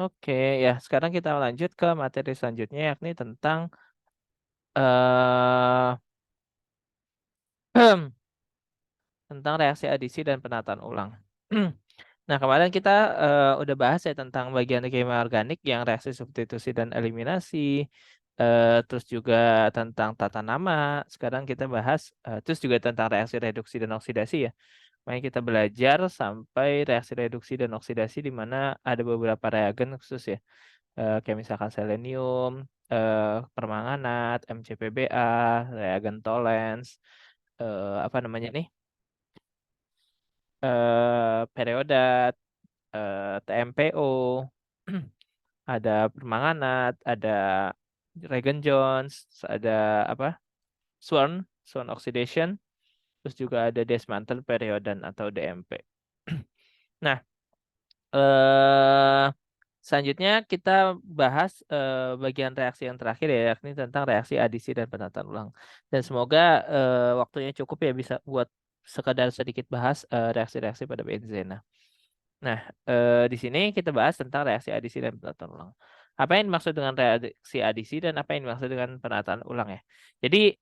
Oke, ya sekarang kita lanjut ke materi selanjutnya yakni tentang eh tentang reaksi adisi dan penataan ulang. Nah, kemarin kita udah bahas ya tentang bagian kimia organik yang reaksi substitusi dan eliminasi, terus juga tentang tata nama. Sekarang kita bahas terus juga tentang reaksi reduksi dan oksidasi ya. Makanya kita belajar sampai reaksi reduksi dan oksidasi di mana ada beberapa reagen khusus ya. Kayak misalkan selenium, permanganat, MCPBA, reagen Tollens, apa namanya nih? Periodat, TMPO, ada permanganat, ada Reagan Jones, ada apa? Sworn oxidation, terus juga ada dismantle periodan atau DMP. Nah, eh selanjutnya kita bahas bagian reaksi yang terakhir ya, yakni tentang reaksi adisi dan penataan ulang. Dan semoga waktunya cukup ya bisa buat sekadar sedikit bahas reaksi-reaksi pada benzena. Nah, di sini kita bahas tentang reaksi adisi dan penataan ulang. Apa yang dimaksud dengan reaksi adisi dan apa yang dimaksud dengan penataan ulang ya? Jadi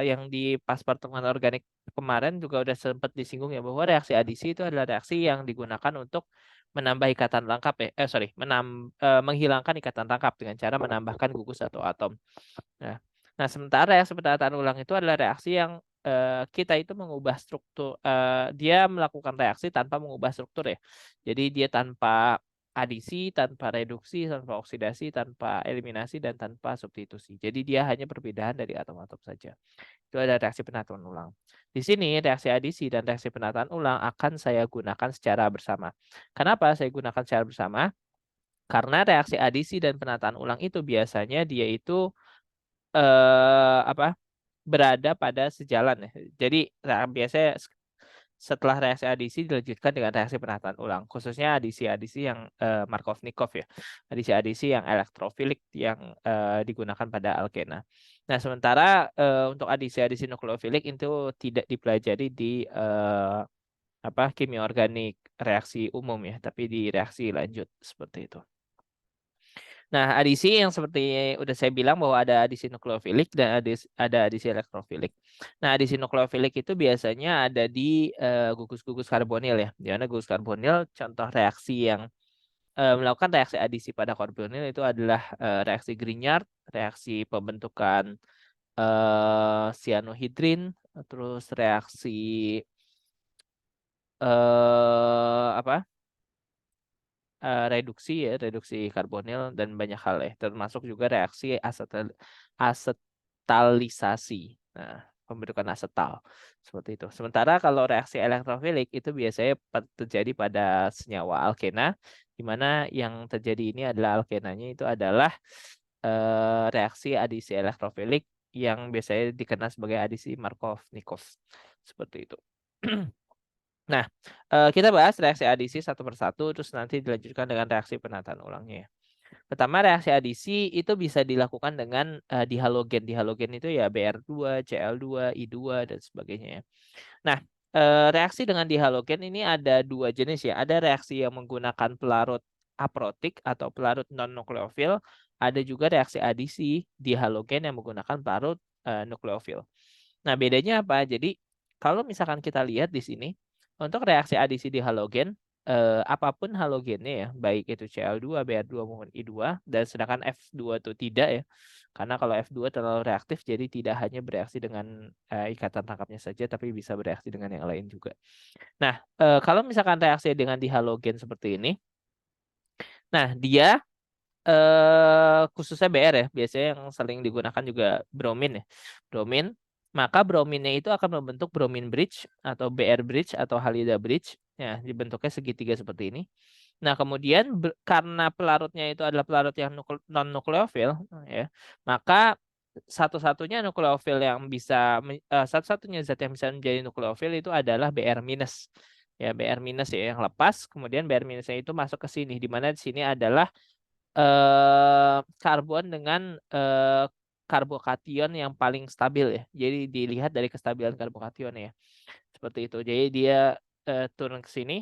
yang di pas pertemuan organik kemarin juga udah sempat disinggung ya bahwa reaksi adisi itu adalah reaksi yang digunakan untuk menambah ikatan rangkap ya. Menghilangkan ikatan rangkap dengan cara menambahkan gugus atau atom. Nah, sementara reaksi penataan ulang itu adalah reaksi yang kita itu mengubah struktur, dia melakukan reaksi tanpa mengubah struktur ya. Jadi dia tanpa adisi, tanpa reduksi, tanpa oksidasi, tanpa eliminasi, dan tanpa substitusi. Jadi dia hanya perbedaan dari atom-atom saja. Itu ada reaksi penataan ulang. Di sini reaksi adisi dan reaksi penataan ulang akan saya gunakan secara bersama. Kenapa saya gunakan secara bersama? Karena reaksi adisi dan penataan ulang itu biasanya dia itu apa berada pada sejalan ya. Jadi biasanya setelah reaksi adisi dilanjutkan dengan reaksi penataan ulang, khususnya adisi-adisi yang Markovnikov ya, adisi-adisi yang elektrofilik yang digunakan pada alkena. Nah, sementara untuk adisi-adisi nukleofilik itu tidak dipelajari di kimia organik reaksi umum ya, tapi di reaksi lanjut seperti itu. Nah, adisi yang seperti udah saya bilang bahwa ada adisi nukleofilik dan ada adisi elektrofilik. Nah, adisi nukleofilik itu biasanya ada di gugus-gugus karbonil ya. Di mana gugus karbonil contoh reaksi yang melakukan reaksi adisi pada karbonil itu adalah reaksi Grignard, reaksi pembentukan cyanohidrin, terus reaksi apa? Reduksi karbonil dan banyak hal ya, termasuk juga reaksi asetalisasi. Nah, pembentukan asetal seperti itu. Sementara kalau reaksi elektrofilik itu biasanya terjadi pada senyawa alkena, di mana yang terjadi ini adalah alkenanya itu adalah reaksi adisi elektrofilik yang biasanya dikenal sebagai adisi Markovnikov seperti itu. Nah, kita bahas reaksi adisi satu persatu, terus nanti dilanjutkan dengan reaksi penataan ulangnya ya. Pertama, reaksi adisi itu bisa dilakukan dengan dihalogen. Dihalogen itu ya Br2, Cl2, I2, dan sebagainya ya. Nah, reaksi dengan dihalogen ini ada dua jenis ya. Ada reaksi yang menggunakan pelarut aprotik atau pelarut non-nukleofil. Ada juga reaksi adisi dihalogen yang menggunakan pelarut nukleofil. Nah, bedanya apa? Jadi, kalau misalkan kita lihat di sini, untuk reaksi adisi di halogen, apapun halogennya ya, baik itu Cl2, Br2 maupun I2, dan sedangkan F2 itu tidak ya. Karena kalau F2 terlalu reaktif, jadi tidak hanya bereaksi dengan ikatan tangkapnya saja, tapi bisa bereaksi dengan yang lain juga. Nah, kalau misalkan reaksi dengan dihalogen seperti ini, nah dia khususnya BR ya, biasanya yang sering digunakan juga bromin ya. Bromin, maka brominnya itu akan membentuk bromin bridge atau BR bridge atau halida bridge ya, dibentuknya segitiga seperti ini. Nah, kemudian karena pelarutnya itu adalah pelarut yang non nukleofil ya, maka satu-satunya nukleofil yang bisa satu-satunya zat yang bisa menjadi nukleofil itu adalah BR minus. Ya, BR minus ya yang lepas, kemudian BR minusnya itu masuk ke sini, di mana di sini adalah karbon dengan karbokation yang paling stabil ya. Jadi dilihat dari kestabilan karbokation ya. Seperti itu. Jadi dia turun ke sini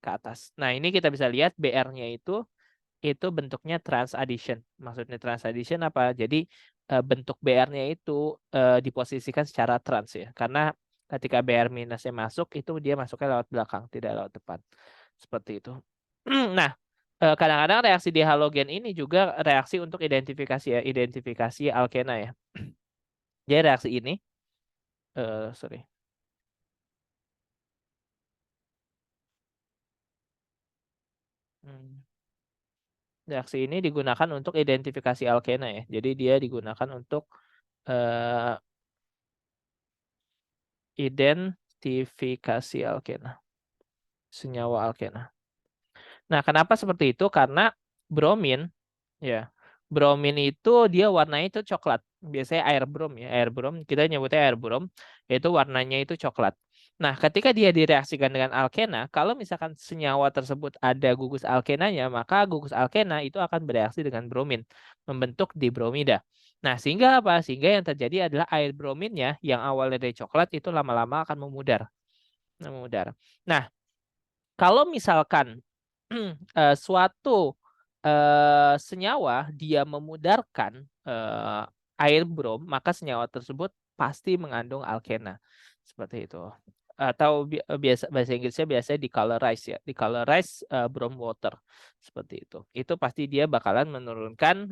ke atas. Nah, ini kita bisa lihat BR-nya itu itu bentuknya trans addition. Maksudnya trans addition apa? Jadi bentuk BR-nya itu diposisikan secara trans ya. Karena ketika BR minusnya masuk itu dia masuknya lewat belakang, tidak lewat depan. Seperti itu. Nah, kadang-kadang reaksi di halogen ini juga reaksi untuk identifikasi ya, identifikasi alkena ya. Jadi reaksi ini sorry. Hmm. Reaksi ini digunakan untuk identifikasi alkena ya. Jadi dia digunakan untuk identifikasi alkena, senyawa alkena. Nah, kenapa seperti itu? Karena bromin, ya, bromin itu dia warnanya itu coklat. Biasanya air brom ya, air brom kita nyebutnya air brom, itu warnanya itu coklat. Nah, ketika dia direaksikan dengan alkena, kalau misalkan senyawa tersebut ada gugus alkenanya, maka gugus alkena itu akan bereaksi dengan bromin, membentuk dibromida. Nah, sehingga apa? Sehingga yang terjadi adalah air brominnya yang awalnya dari coklat itu lama-lama akan memudar. Memudar. Nah, kalau misalkan suatu senyawa dia memudarkan air brom, maka senyawa tersebut pasti mengandung alkena. Seperti itu. Atau biasa bahasa Inggrisnya biasanya dicolorize ya, dicolorize brom water. Seperti itu. Itu pasti dia bakalan menurunkan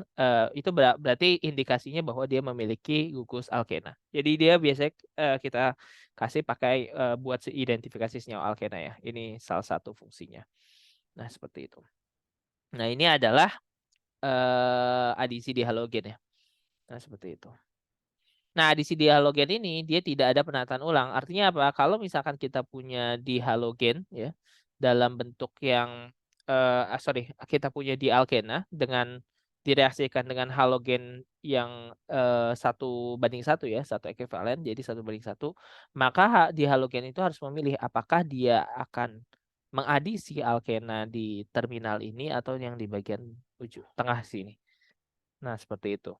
itu berarti indikasinya bahwa dia memiliki gugus alkena. Jadi dia biasanya kita kasih pakai buat identifikasi senyawa alkena ya. Ini salah satu fungsinya. Nah, seperti itu. Nah, ini adalah adisi dihalogen ya. Nah, seperti itu. Nah, adisi dihalogen ini dia tidak ada penataan ulang. Artinya apa? Kalau misalkan kita punya dihalogen ya dalam bentuk yang sorry, kita punya dialkena dengan direaksikan dengan halogen yang 1:1 ya, satu ekuivalen, jadi 1:1, maka dihalogen itu harus memilih apakah dia akan mengadisi alkena di terminal ini atau yang di bagian ujung tengah sini. Nah, seperti itu.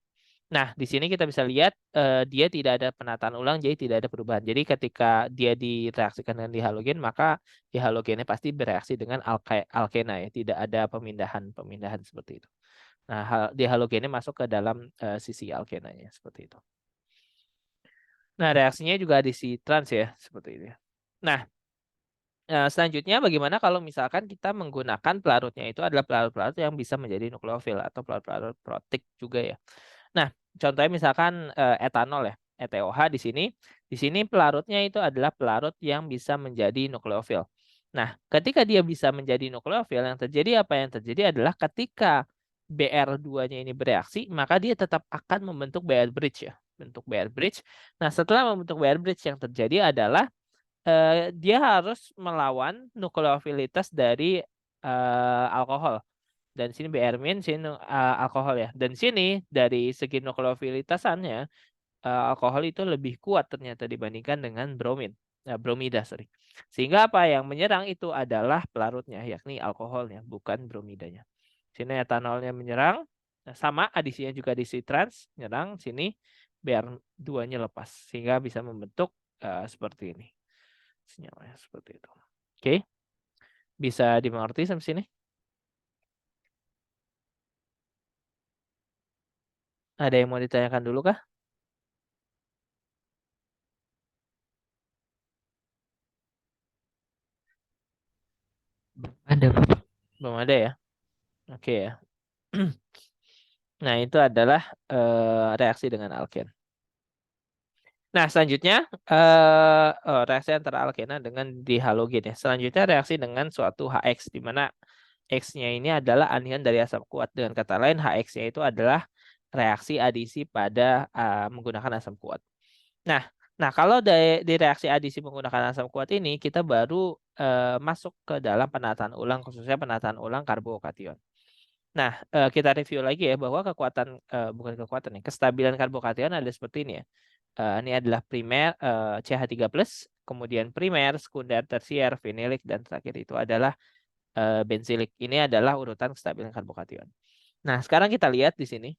Nah, di sini kita bisa lihat dia tidak ada penataan ulang, jadi tidak ada perubahan. Jadi ketika dia direaksikan dengan dihalogen, maka dihalogennya pasti bereaksi dengan alkena ya, tidak ada pemindahan seperti itu. Nah, dihalogennya masuk ke dalam sisi alkenanya seperti itu. Nah, reaksinya juga adisi trans ya, seperti itu. Nah, selanjutnya bagaimana kalau misalkan kita menggunakan pelarutnya itu adalah pelarut-pelarut yang bisa menjadi nukleofil atau pelarut-pelarut protik juga ya. Nah, contohnya misalkan etanol ya, ETOH di sini. Di sini pelarutnya itu adalah pelarut yang bisa menjadi nukleofil. Nah, ketika dia bisa menjadi nukleofil, yang terjadi apa? Yang terjadi adalah ketika BR2-nya ini bereaksi, maka dia tetap akan membentuk BR bridge ya, bentuk BR bridge. Nah, setelah membentuk BR bridge yang terjadi adalah dia harus melawan nukleofilitas dari alkohol. Dan sini BR-min, sini alkohol ya. Dan sini dari segi nukleofilitasannya, alkohol itu lebih kuat ternyata dibandingkan dengan bromin. Bromida, sorry. Sehingga apa yang menyerang itu adalah pelarutnya, yakni alkoholnya, bukan bromidanya. Sini etanolnya menyerang, sama adisinya juga adisi trans, menyerang, sini BR2-nya lepas. Sehingga bisa membentuk seperti ini. Senyawanya seperti itu. Oke, bisa dimengerti sampai sini? Ada yang mau ditanyakan dulu kah? Ada, Bapak. Belum ada ya? Oke ya. Nah, itu adalah reaksi dengan alken. Nah, selanjutnya reaksi antara alkena dengan dihalogen ya. Selanjutnya reaksi dengan suatu HX di mana X-nya ini adalah anion dari asam kuat. Dengan kata lain, HX-nya itu adalah reaksi adisi pada menggunakan asam kuat. Nah, kalau di reaksi adisi menggunakan asam kuat ini kita baru masuk ke dalam penataan ulang, khususnya penataan ulang karbokation. Nah, kita review lagi ya bahwa kekuatan bukan kekuatan ya, kestabilan karbokation ada seperti ini ya. Ini adalah primer CH3+, kemudian primer, sekunder, tersier, fenilik, dan terakhir itu adalah benzilik. Ini adalah urutan kestabilan karbokation. Nah, sekarang kita lihat di sini.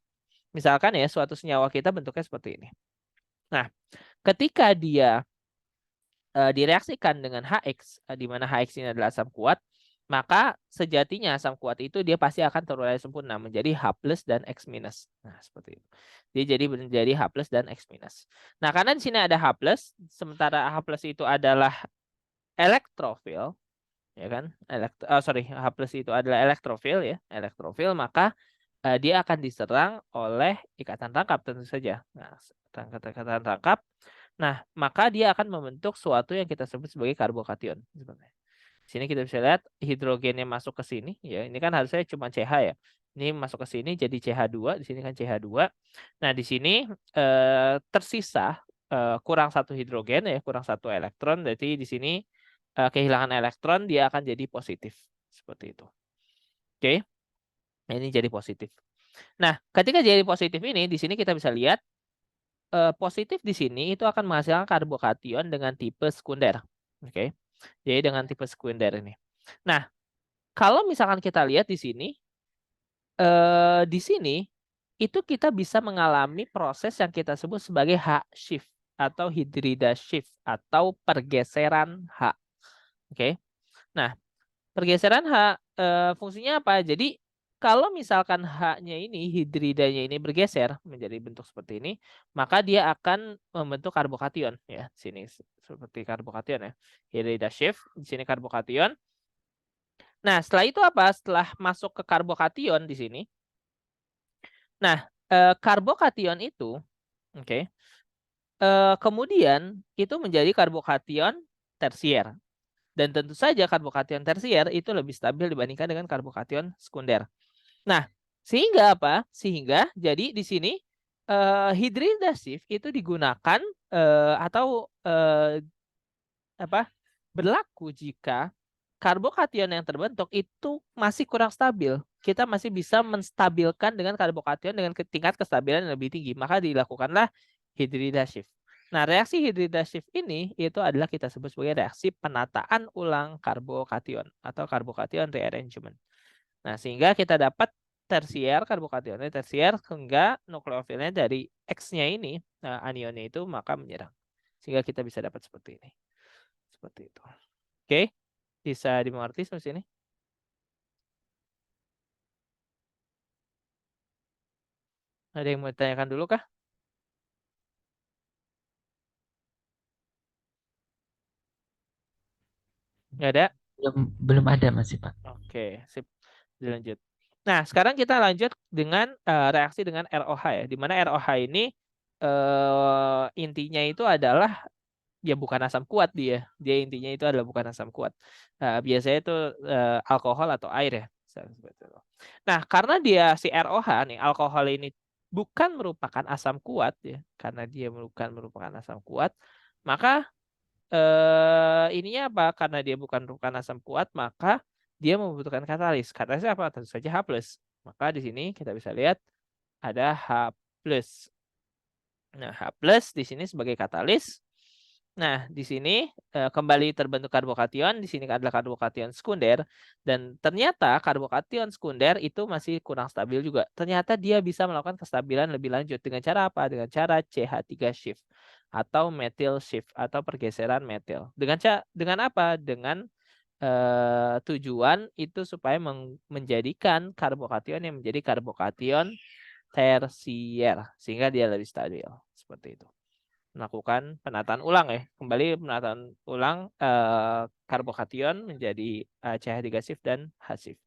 Misalkan ya suatu senyawa kita bentuknya seperti ini. Nah, ketika dia direaksikan dengan HX, di mana HX ini adalah asam kuat, maka sejatinya asam kuat itu dia pasti akan terurai sempurna menjadi H+ dan X-. Nah, seperti itu. Dia jadi menjadi H+ dan X-. Nah, karena di sini ada H+, sementara H+ itu adalah elektrofil, ya kan? H+ itu adalah elektrofil ya, elektrofil, maka dia akan diserang oleh ikatan tangkap tentu saja. Nah, ikatan tangkap. Nah, maka dia akan membentuk suatu yang kita sebut sebagai karbokation. Sini kita bisa lihat hidrogennya masuk ke sini ya. Ini kan harusnya cuma CH ya. Ini masuk ke sini jadi CH2, di sini kan CH2. Nah, di sini tersisa kurang satu hidrogen ya, kurang satu elektron. Jadi di sini kehilangan elektron dia akan jadi positif seperti itu. Oke. Nah, ini jadi positif. Nah, ketika jadi positif ini di sini kita bisa lihat positif di sini itu akan menghasilkan karbokation dengan tipe sekunder. Oke. Jadi dengan tipe sekunder ini. Nah, kalau misalkan kita lihat di sini itu kita bisa mengalami proses yang kita sebut sebagai H shift atau hidrida shift atau pergeseran H. Oke. Nah, pergeseran H fungsinya apa? Jadi kalau misalkan H-nya ini hidridanya ini bergeser menjadi bentuk seperti ini, maka dia akan membentuk karbokation ya. Sini seperti karbokation ya. Hidrida shift, di sini karbokation. Nah, setelah itu apa? Setelah masuk ke karbokation di sini. Nah, karbokation itu, oke, kemudian itu menjadi karbokation tersier. Dan tentu saja karbokation tersier itu lebih stabil dibandingkan dengan karbokation sekunder. Nah, sehingga apa? Sehingga jadi di sini hidrida shift itu digunakan atau berlaku jika karbokation yang terbentuk itu masih kurang stabil. Kita masih bisa menstabilkan dengan karbokation dengan tingkat kestabilan yang lebih tinggi. Maka dilakukanlah hidrida shift. Nah, reaksi hidrida shift ini itu adalah kita sebut sebagai reaksi penataan ulang karbokation atau karbokation rearrangement. Nah, sehingga kita dapat tersier, karbokationnya tersier, sehingga nukleofilnya dari X-nya ini, anionnya itu maka menyerang. Sehingga kita bisa dapat seperti ini. Seperti itu. Oke, bisa dimengerti sampai sini? Ada yang mau ditanyakan dulu kah? Nggak ada? Belum ada masih Pak. Oke, sip. Dilanjut. Nah, sekarang kita lanjut dengan reaksi dengan ROH ya. Di mana ROH ini intinya itu adalah ya bukan asam kuat dia. Dia intinya itu adalah bukan asam kuat. Biasanya itu alkohol atau air ya. Nah, karena dia si ROH nih, alkohol ini bukan merupakan asam kuat ya. Karena dia bukan merupakan asam kuat, maka ininya apa? Karena dia bukan merupakan asam kuat, maka dia membutuhkan katalis. Katalis apa? Tentu saja H+. Maka di sini kita bisa lihat ada H+. Nah, H+ di sini sebagai katalis. Nah, di sini kembali terbentuk karbokation, di sini adalah karbokation sekunder, dan ternyata karbokation sekunder itu masih kurang stabil juga. Ternyata dia bisa melakukan kestabilan lebih lanjut dengan cara apa? Dengan cara CH3 shift atau methyl shift atau pergeseran metil. Dengan apa? Dengan tujuan itu supaya menjadikan karbokation yang menjadi karbokation tersier sehingga dia lebih stabil seperti itu. Melakukan penataan ulang ya, kembali penataan ulang karbokation menjadi CH3 shift dan H shift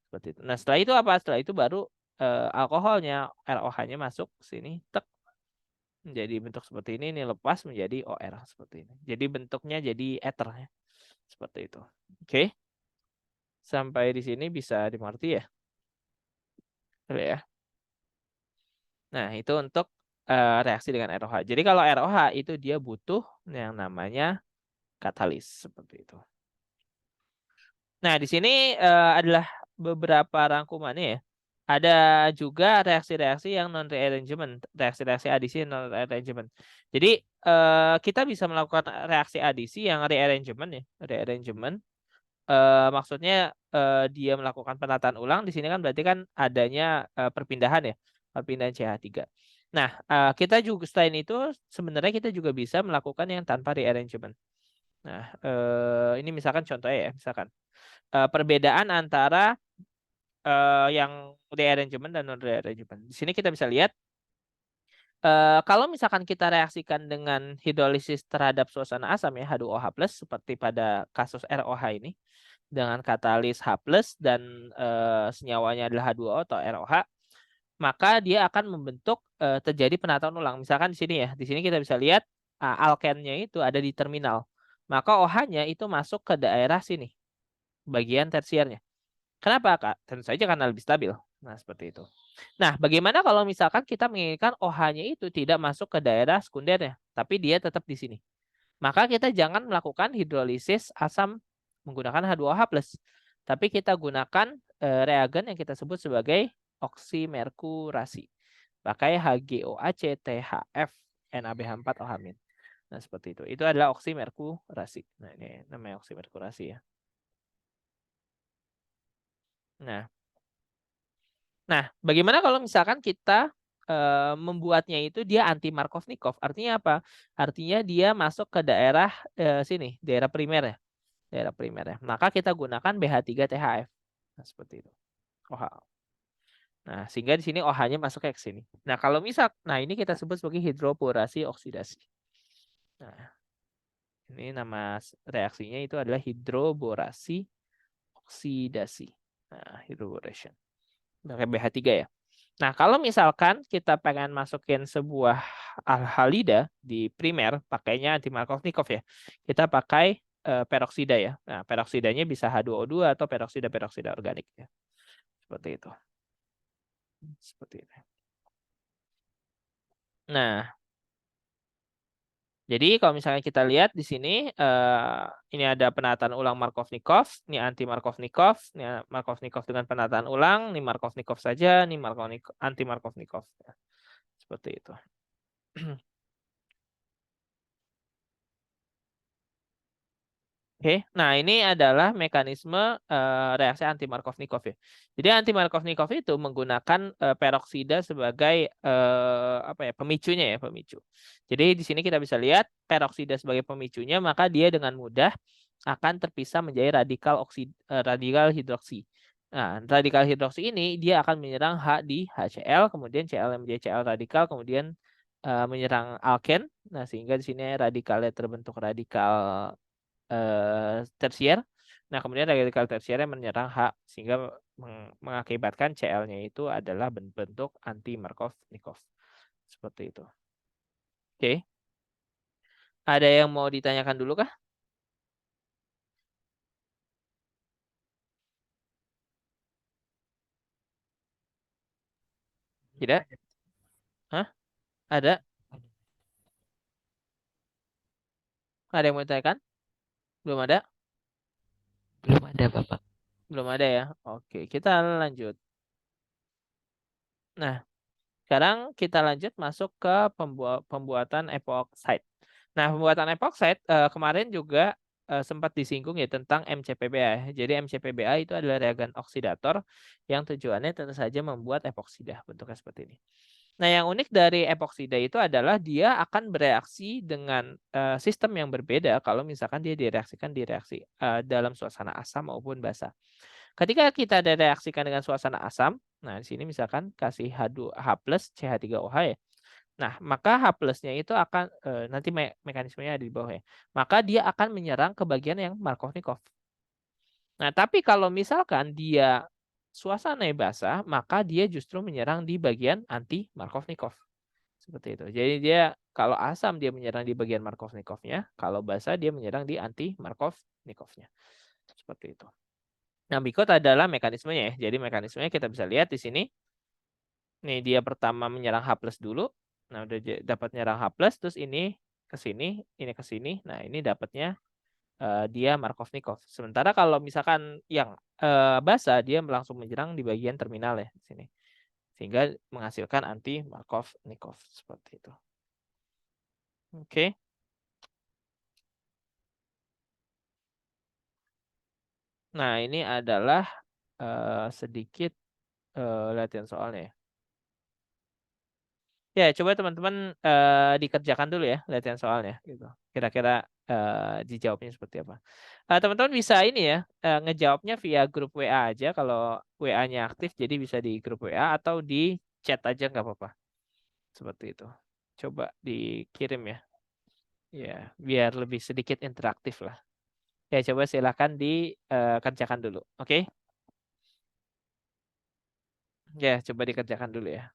seperti itu. Nah, setelah itu apa? Setelah itu baru alkoholnya ROH-nya masuk sini tek menjadi bentuk seperti ini lepas menjadi OR seperti ini. Jadi bentuknya jadi ether ya. Seperti itu. Oke. Sampai di sini bisa dimengerti ya? Boleh ya. Nah, itu untuk reaksi dengan ROH. Jadi kalau ROH itu dia butuh yang namanya katalis seperti itu. Nah, di sini adalah beberapa rangkumannya ya. Ada juga reaksi-reaksi yang non-rearrangement, reaksi-reaksi adisi non-rearrangement. Jadi kita bisa melakukan reaksi adisi yang rearrangement ya, rearrangement. Maksudnya dia melakukan penataan ulang. Di sini kan berarti kan adanya perpindahan ya, perpindahan CH3. Nah, kita juga selain itu sebenarnya kita juga bisa melakukan yang tanpa rearrangement. Nah, ini misalkan contohnya ya, misalkan perbedaan antara yang rearrangement dan non rearrangement. Di sini kita bisa lihat kalau misalkan kita reaksikan dengan hidrolisis terhadap suasana asam ya H2OH+ seperti pada kasus ROH ini dengan katalis H+ dan senyawanya adalah H2O atau ROH, maka dia akan membentuk terjadi penataan ulang. Misalkan di sini ya, di sini kita bisa lihat alkennya itu ada di terminal. Maka OH-nya itu masuk ke daerah sini, bagian tersiernya. Kenapa, Kak? Tentu saja karena lebih stabil. Nah, seperti itu. Nah, bagaimana kalau misalkan kita menginginkan OH-nya itu tidak masuk ke daerah sekundernya, tapi dia tetap di sini? Maka kita jangan melakukan hidrolisis asam menggunakan H2OH+, tapi kita gunakan reagen yang kita sebut sebagai oksimerkurasi. Pakai HgOAc THF NaBH4OH-. Nah, seperti itu. Itu adalah oksimerkurasi. Nah, ini namanya oksimerkurasi ya. Nah, bagaimana kalau misalkan kita membuatnya itu dia anti Markovnikov? Artinya apa? Artinya dia masuk ke daerah sini, daerah primer ya. Daerah primer ya. Maka kita gunakan BH3THF. Nah, seperti itu. OH. Nah, sehingga di sini OH-nya masuk ke sini. Nah, kalau misal, nah ini kita sebut sebagai hidroborasi oksidasi. Nah, ini nama reaksinya itu adalah hidroborasi oksidasi. Nah, hydroboration. Pakai BH3 ya. Nah, kalau misalkan kita pengen masukin sebuah alhalida di primer, pakainya anti Markovnikov ya. Kita pakai peroksida ya. Nah, peroksidanya bisa H2O2 atau peroksida organik ya. Seperti itu. Seperti itu. Nah, jadi kalau misalnya kita lihat di sini ini ada penataan ulang Markovnikov, ini anti Markovnikov, ini Markovnikov dengan penataan ulang, ini Markovnikov saja, ini anti Markovnikov. Ya. Seperti itu. Oke, nah ini adalah mekanisme reaksi anti Markovnikov ya. Jadi anti Markovnikov itu menggunakan peroksida sebagai apa ya pemicunya ya pemicu. Jadi di sini kita bisa lihat peroksida sebagai pemicunya, maka dia dengan mudah akan terpisah menjadi radikal hidroksi. Nah, radikal hidroksi ini dia akan menyerang H di HCl, kemudian Cl yang menjadi Cl radikal, kemudian menyerang alken. Nah, sehingga di sini radikalnya terbentuk radikal tersier. Nah, kemudian radikal tersiernya menyerang H sehingga mengakibatkan Cl-nya itu adalah bentuk anti Markovnikov. Seperti itu. Oke. Ada yang mau ditanyakan dulu kah? Tidak? Hah? Ada? Ada yang mau ditanyakan? Belum ada? Belum ada, Bapak. Belum ada ya. Oke, kita lanjut. Nah, sekarang kita lanjut masuk ke pembuatan epoxide. Nah, pembuatan epoxide kemarin juga sempat disinggung ya tentang MCPBA. Jadi MCPBA itu adalah reagen oksidator yang tujuannya tentu saja membuat epoksida bentuknya seperti ini. Nah, yang unik dari epoksida itu adalah dia akan bereaksi dengan sistem yang berbeda kalau misalkan dia direaksikan di reaksi dalam suasana asam maupun basa. Ketika kita direaksikan dengan suasana asam, nah di sini misalkan kasih H+ CH3OH ya. Nah, maka H+-nya itu akan nanti mekanismenya ada di bawah ya. Maka dia akan menyerang ke bagian yang Markovnikov. Nah, tapi kalau misalkan dia suasana basah, maka dia justru menyerang di bagian anti Markovnikov. Seperti itu. Jadi dia kalau asam dia menyerang di bagian Markovnikovnya, kalau basa dia menyerang di anti Markovnikovnya. Seperti itu. Nah, berikut adalah mekanismenya ya. Jadi mekanismenya kita bisa lihat di sini. Nih dia pertama menyerang H+ dulu. Nah, udah dapat menyerang H+, terus ini ke sini, ini ke sini. Nah, ini dapatnya dia Markovnikov. Sementara kalau misalkan yang basa dia langsung menyerang di bagian terminal ya di sini. Sehingga menghasilkan anti Markovnikov seperti itu. Oke. Nah, ini adalah sedikit latihan soalnya ya. Ya, coba teman-teman dikerjakan dulu ya latihan soalnya gitu. Kira-kira dijawabnya seperti apa. Teman-teman bisa ini ya, ngejawabnya via grup WA aja kalau WA-nya aktif, jadi bisa di grup WA atau di chat aja nggak apa-apa. Seperti itu. Coba dikirim ya. Ya, biar lebih sedikit interaktif lah. Ya, coba silakan dikerjakan dulu. Oke? Ya, coba dikerjakan dulu ya.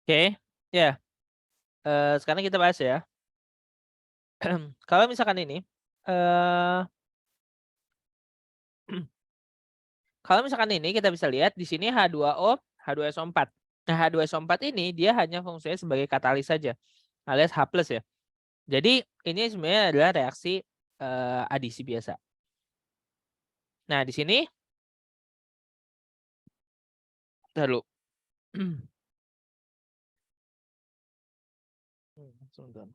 Oke, ya. Sekarang kita bahas ya. Kalau misalkan ini, eh kalau misalkan ini kita bisa lihat di sini H2O, H2SO4. Nah, H2SO4 ini dia hanya fungsinya sebagai katalis saja, alias H+ ya. Jadi ini sebenarnya adalah reaksi adisi biasa. Nah, di sini lalu sebentar.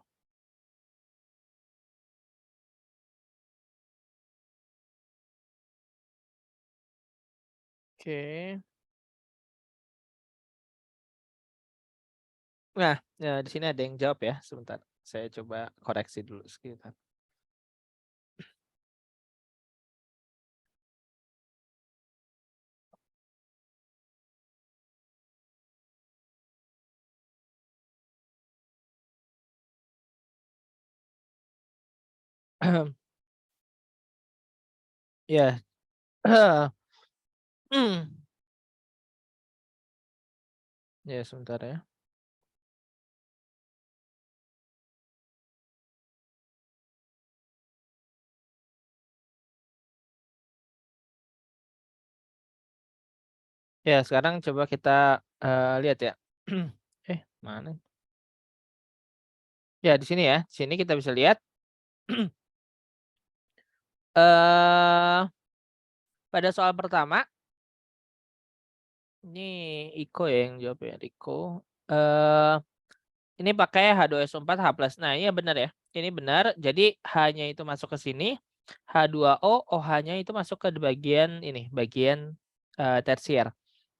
Oke. Nah, di sini ada yang jawab ya. Sebentar. Saya coba koreksi dulu sekitar. Ya. Ya, sebentar ya. Ya, sekarang coba kita lihat ya. Mana? Ya, di sini ya. Di sini kita bisa lihat eh pada soal pertama ini Iko ya yang jawab ya, Riko. Eh ini pakai H2SO4 H+. Nah, iya benar ya. Ini benar. Jadi hanya itu masuk ke sini. H2O, OH-nya itu masuk ke bagian ini, bagian tersier.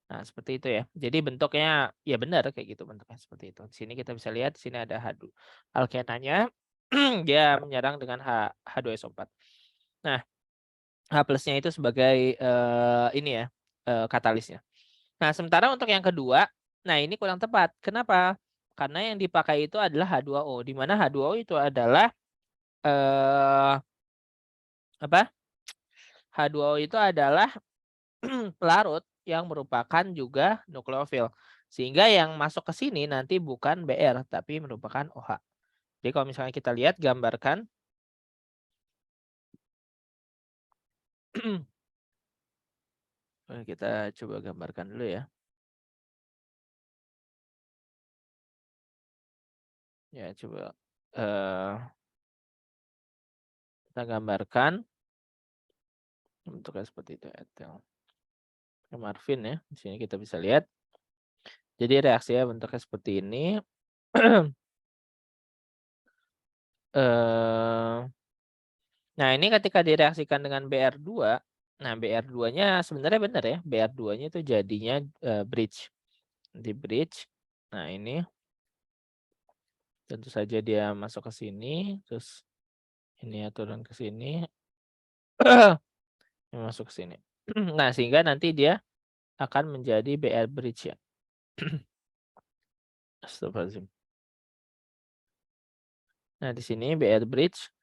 Nah, seperti itu ya. Jadi bentuknya ya benar kayak gitu bentuknya seperti itu. Di sini kita bisa lihat di sini ada H2 alkenanya dia menyerang dengan H2SO4. Nah, H+-nya itu sebagai ini ya, katalisnya. Nah, sementara untuk yang kedua, nah ini kurang tepat. Kenapa? Karena yang dipakai itu adalah H2O, di mana H2O itu adalah eh apa? H2O itu adalah pelarut yang merupakan juga nukleofil. Sehingga yang masuk ke sini nanti bukan Br tapi merupakan OH. Jadi kalau misalnya kita lihat gambarkan kita coba gambarkan dulu ya. Ya, coba kita gambarkan bentuknya seperti itu etil. Marvin ya. Di sini kita bisa lihat. Jadi reaksinya bentuknya seperti ini. Nah, ini ketika direaksikan dengan Br2, nah Br2-nya sebenarnya benar ya. Br2-nya itu jadinya bridge. Di bridge. Nah, ini tentu saja dia masuk ke sini, terus ini ya turun ke sini, masuk ke sini. Nah, sehingga nanti dia akan menjadi Br bridge ya. Astagfirullahaladzim. Nah, di sini Br bridge.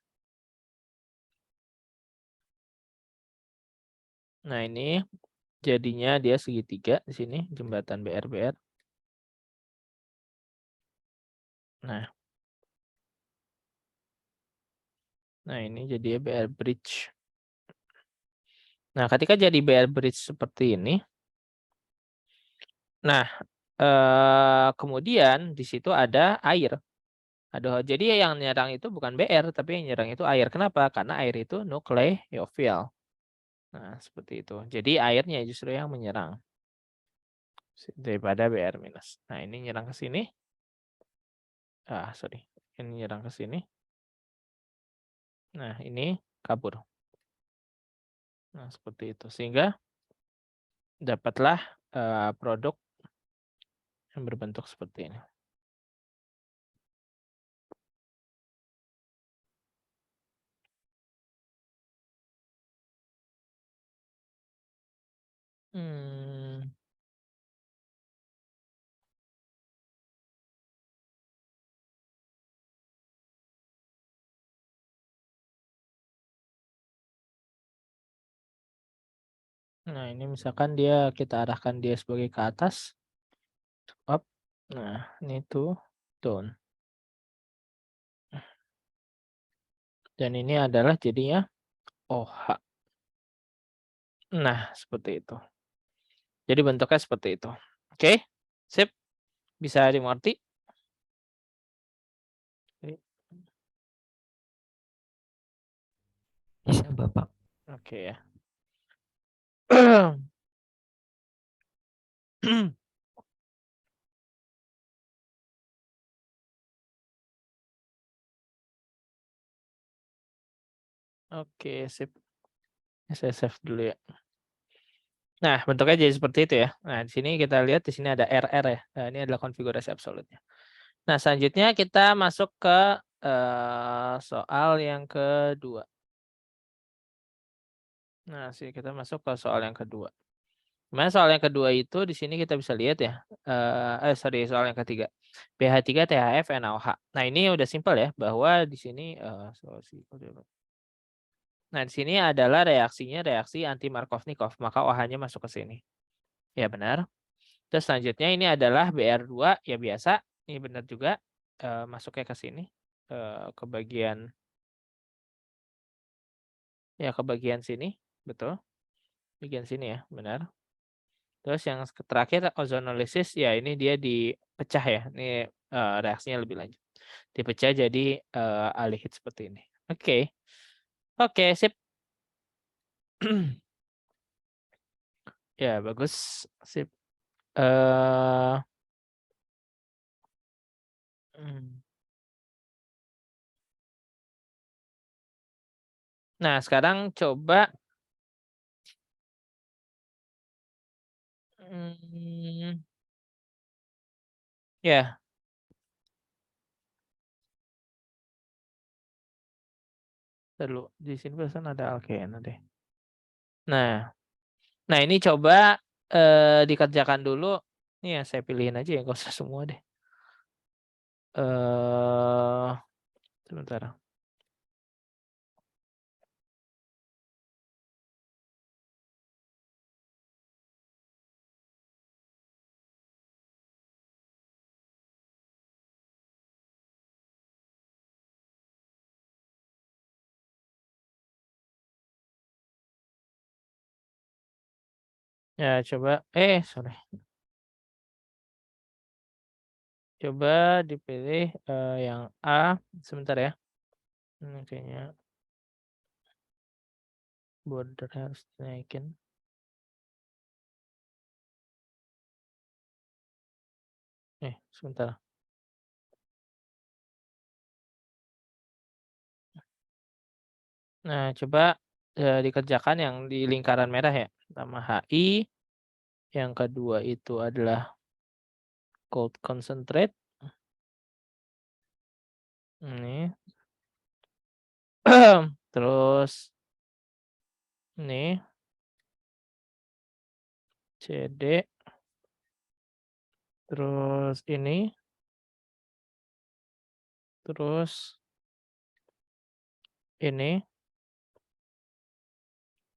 Nah, ini jadinya dia segitiga di sini, jembatan BR-BR. Nah, ini jadi BR bridge. Nah, ketika jadi BR bridge seperti ini, nah kemudian di situ ada air. Aduh, jadi yang nyerang itu bukan BR, tapi yang nyerang itu air. Kenapa? Karena air itu nukleofil. Nah, seperti itu. Jadi airnya justru yang menyerang daripada BR minus. Nah, ini nyerang ke sini. Sorry. Ini nyerang ke sini. Nah, ini kabur. Nah, seperti itu. Sehingga dapatlah produk yang berbentuk seperti ini. Hmm. Nah, ini misalkan kita arahkan dia sebagai ke atas. Up. Nah, ini tuh tone. Dan ini adalah jadinya OH. Nah, seperti itu. Jadi bentuknya seperti itu. Oke, sip. Bisa dimengerti? Bisa Bapak. Oke ya. Oke, sip. Saya save dulu ya. Nah, bentuknya jadi seperti itu ya. Nah, di sini kita lihat di sini ada RR ya. Nah, ini adalah konfigurasi absolutnya. Nah, selanjutnya kita masuk ke soal yang kedua. Nah, sini kita masuk ke soal yang kedua. Dimana soal yang kedua itu di sini kita bisa lihat ya. Sorry, soal yang ketiga. pH3 THF NaOH. Nah, ini udah simpel ya bahwa di sini nah, di sini adalah reaksinya reaksi anti Markovnikov, maka OH-nya masuk ke sini. Ya, benar. Terus selanjutnya ini adalah BR2 ya biasa, ini benar juga masuknya ke sini ke bagian ya ke bagian sini, betul. Bagian sini ya, benar. Terus yang terakhir ozonolisis ya ini dia dipecah ya. Ini reaksinya lebih lanjut. Dipecah jadi aldehid seperti ini. Oke. Oke, sip. Ya, bagus. Sip. Eh hmm. Nah, sekarang coba ya, dulu di sini pesan ada alkena deh. Nah, nah ini coba dikerjakan dulu. Ini ya saya pilihin aja ya, nggak usah semua deh. Sebentar. Ya coba. Sorry. Coba dipilih yang A. Sebentar ya. Ini kayaknya border harus dinaikin. Sebentar. Nah, coba dikerjakan yang di lingkaran merah ya. Pertama HI. Yang kedua itu adalah cold concentrate. Ini. Terus ini CD. Terus ini. Terus ini.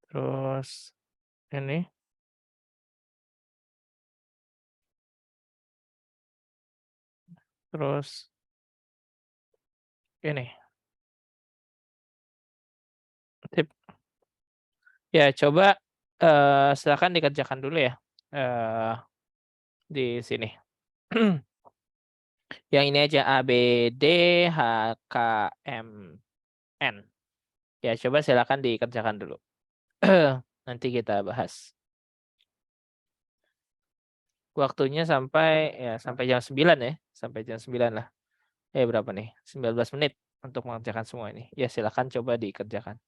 Terus ini. Terus ini. Tip. Ya, coba silakan dikerjakan dulu ya. Di sini. Yang ini aja A, B, D, H, K, M, N. Ya, coba silakan dikerjakan dulu. Nanti kita bahas. Waktunya sampai jam 9 ya. Sampai jam 9 lah. Berapa nih? 19 menit untuk mengerjakan semua ini. Ya, silakan coba dikerjakan.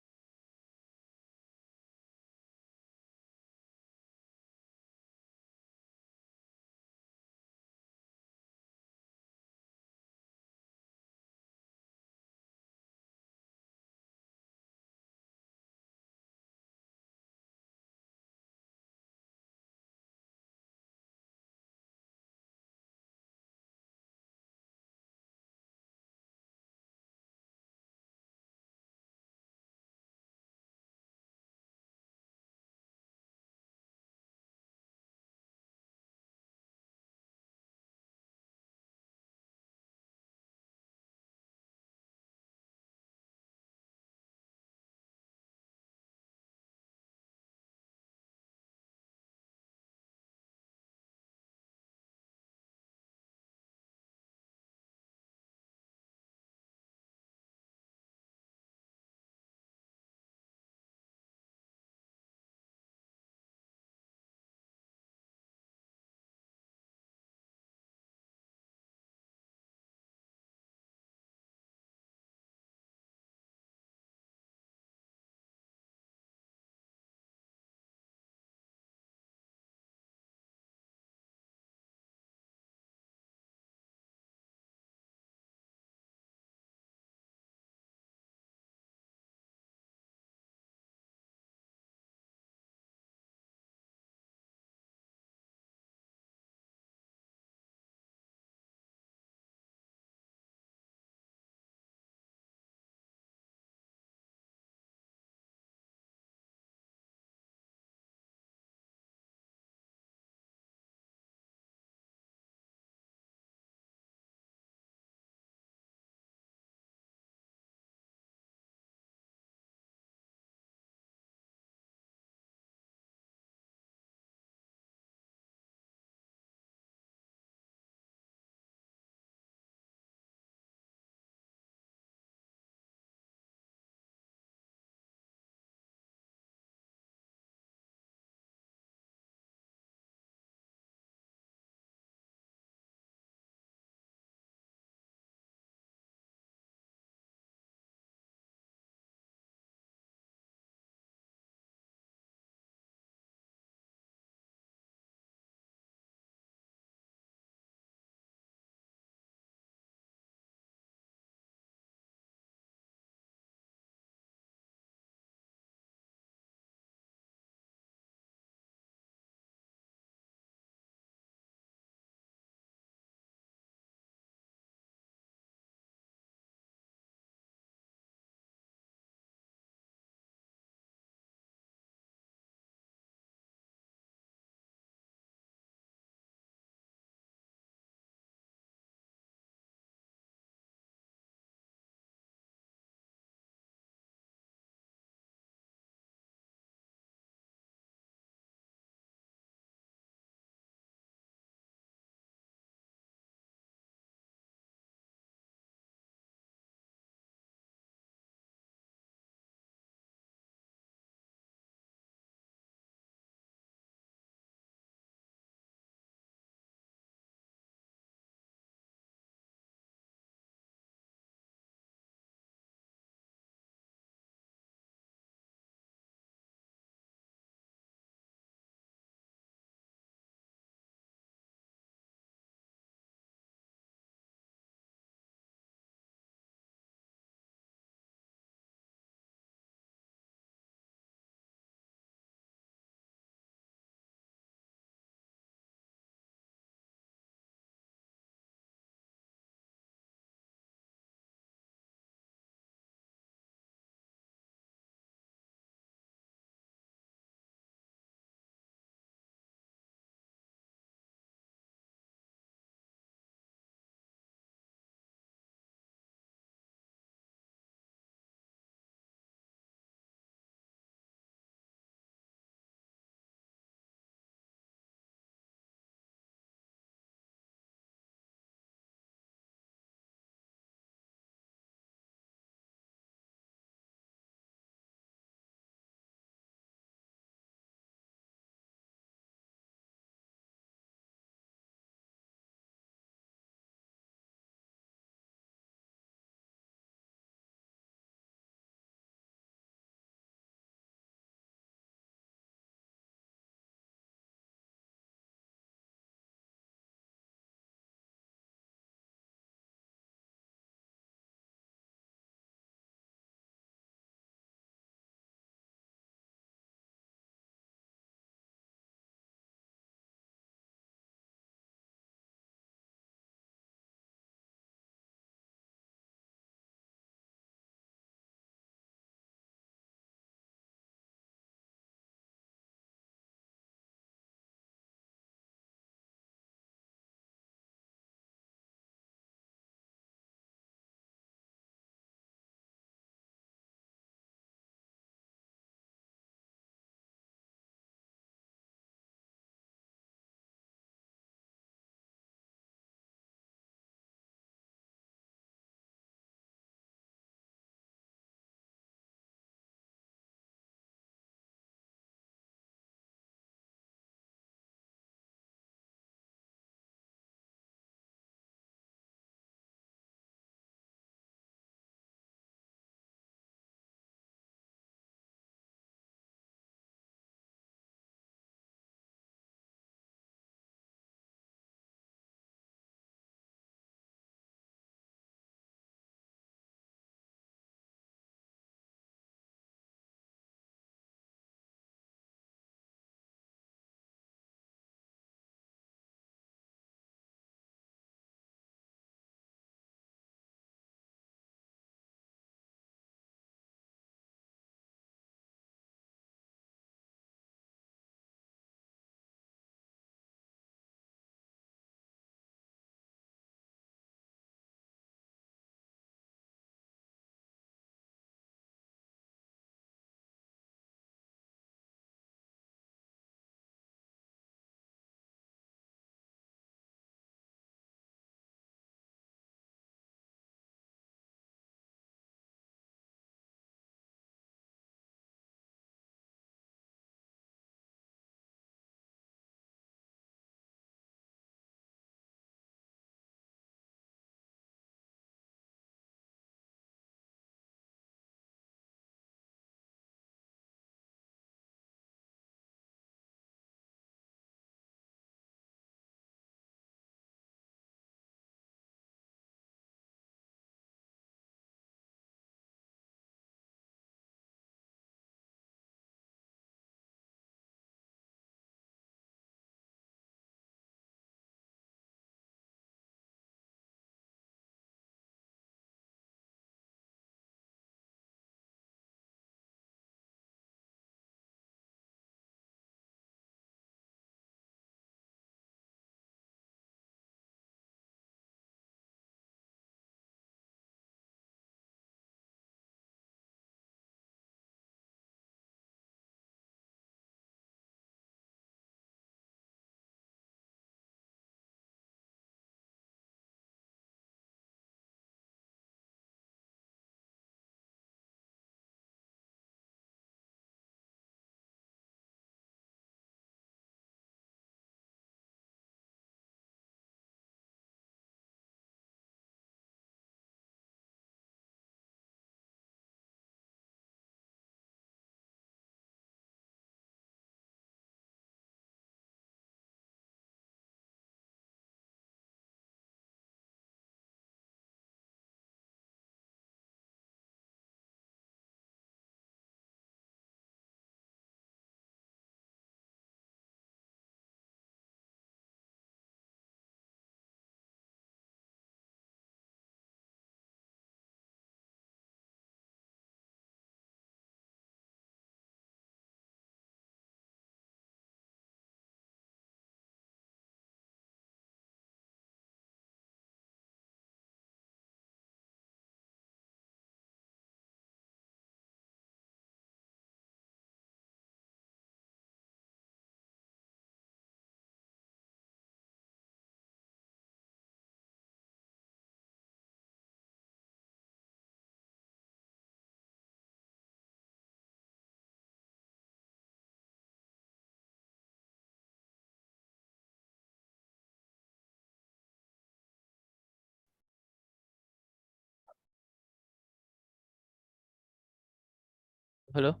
Halo,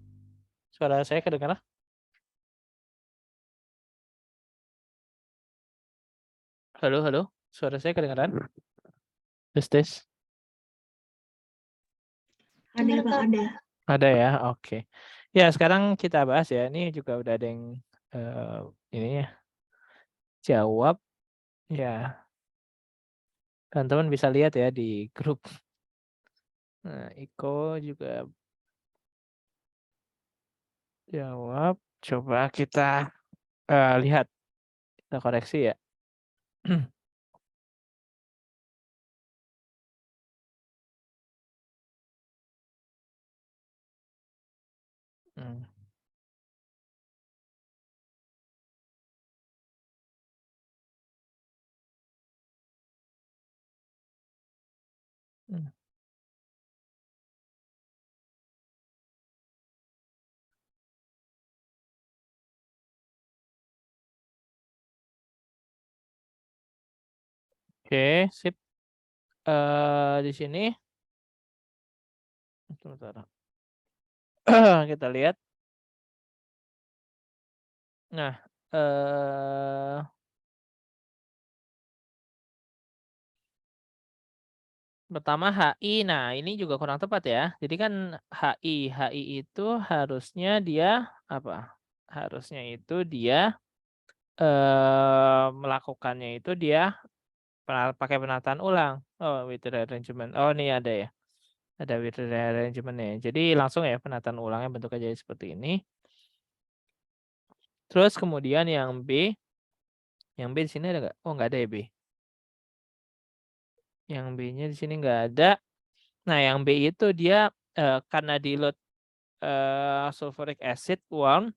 suara saya kedengaran? Halo, halo, suara saya kedengaran? Tes tes. Ada Pak, ada. Ada ya, oke. Ya sekarang kita bahas ya. Ini juga udah ada yang ini ya jawab ya. Teman-teman bisa lihat ya di grup. Nah, Iko juga jawab. Coba kita lihat, kita koreksi ya. Hmm. Hmm. Oke, sip. Di sini, sebentar. Kita lihat. Nah, pertama HI. Nah, ini juga kurang tepat ya. Jadi kan HI itu harusnya dia apa? Harusnya itu dia melakukannya itu dia pakai penataan ulang. Oh, with rearrangement. Oh, ini ada ya. Ada with rearrangement ya. Jadi langsung ya penataan ulangnya bentuknya jadi seperti ini. Terus kemudian yang B di sini ada nggak? Oh, nggak ada ya B. Yang B-nya di sini nggak ada. Nah, yang B itu dia karena dilute sulfuric acid warm,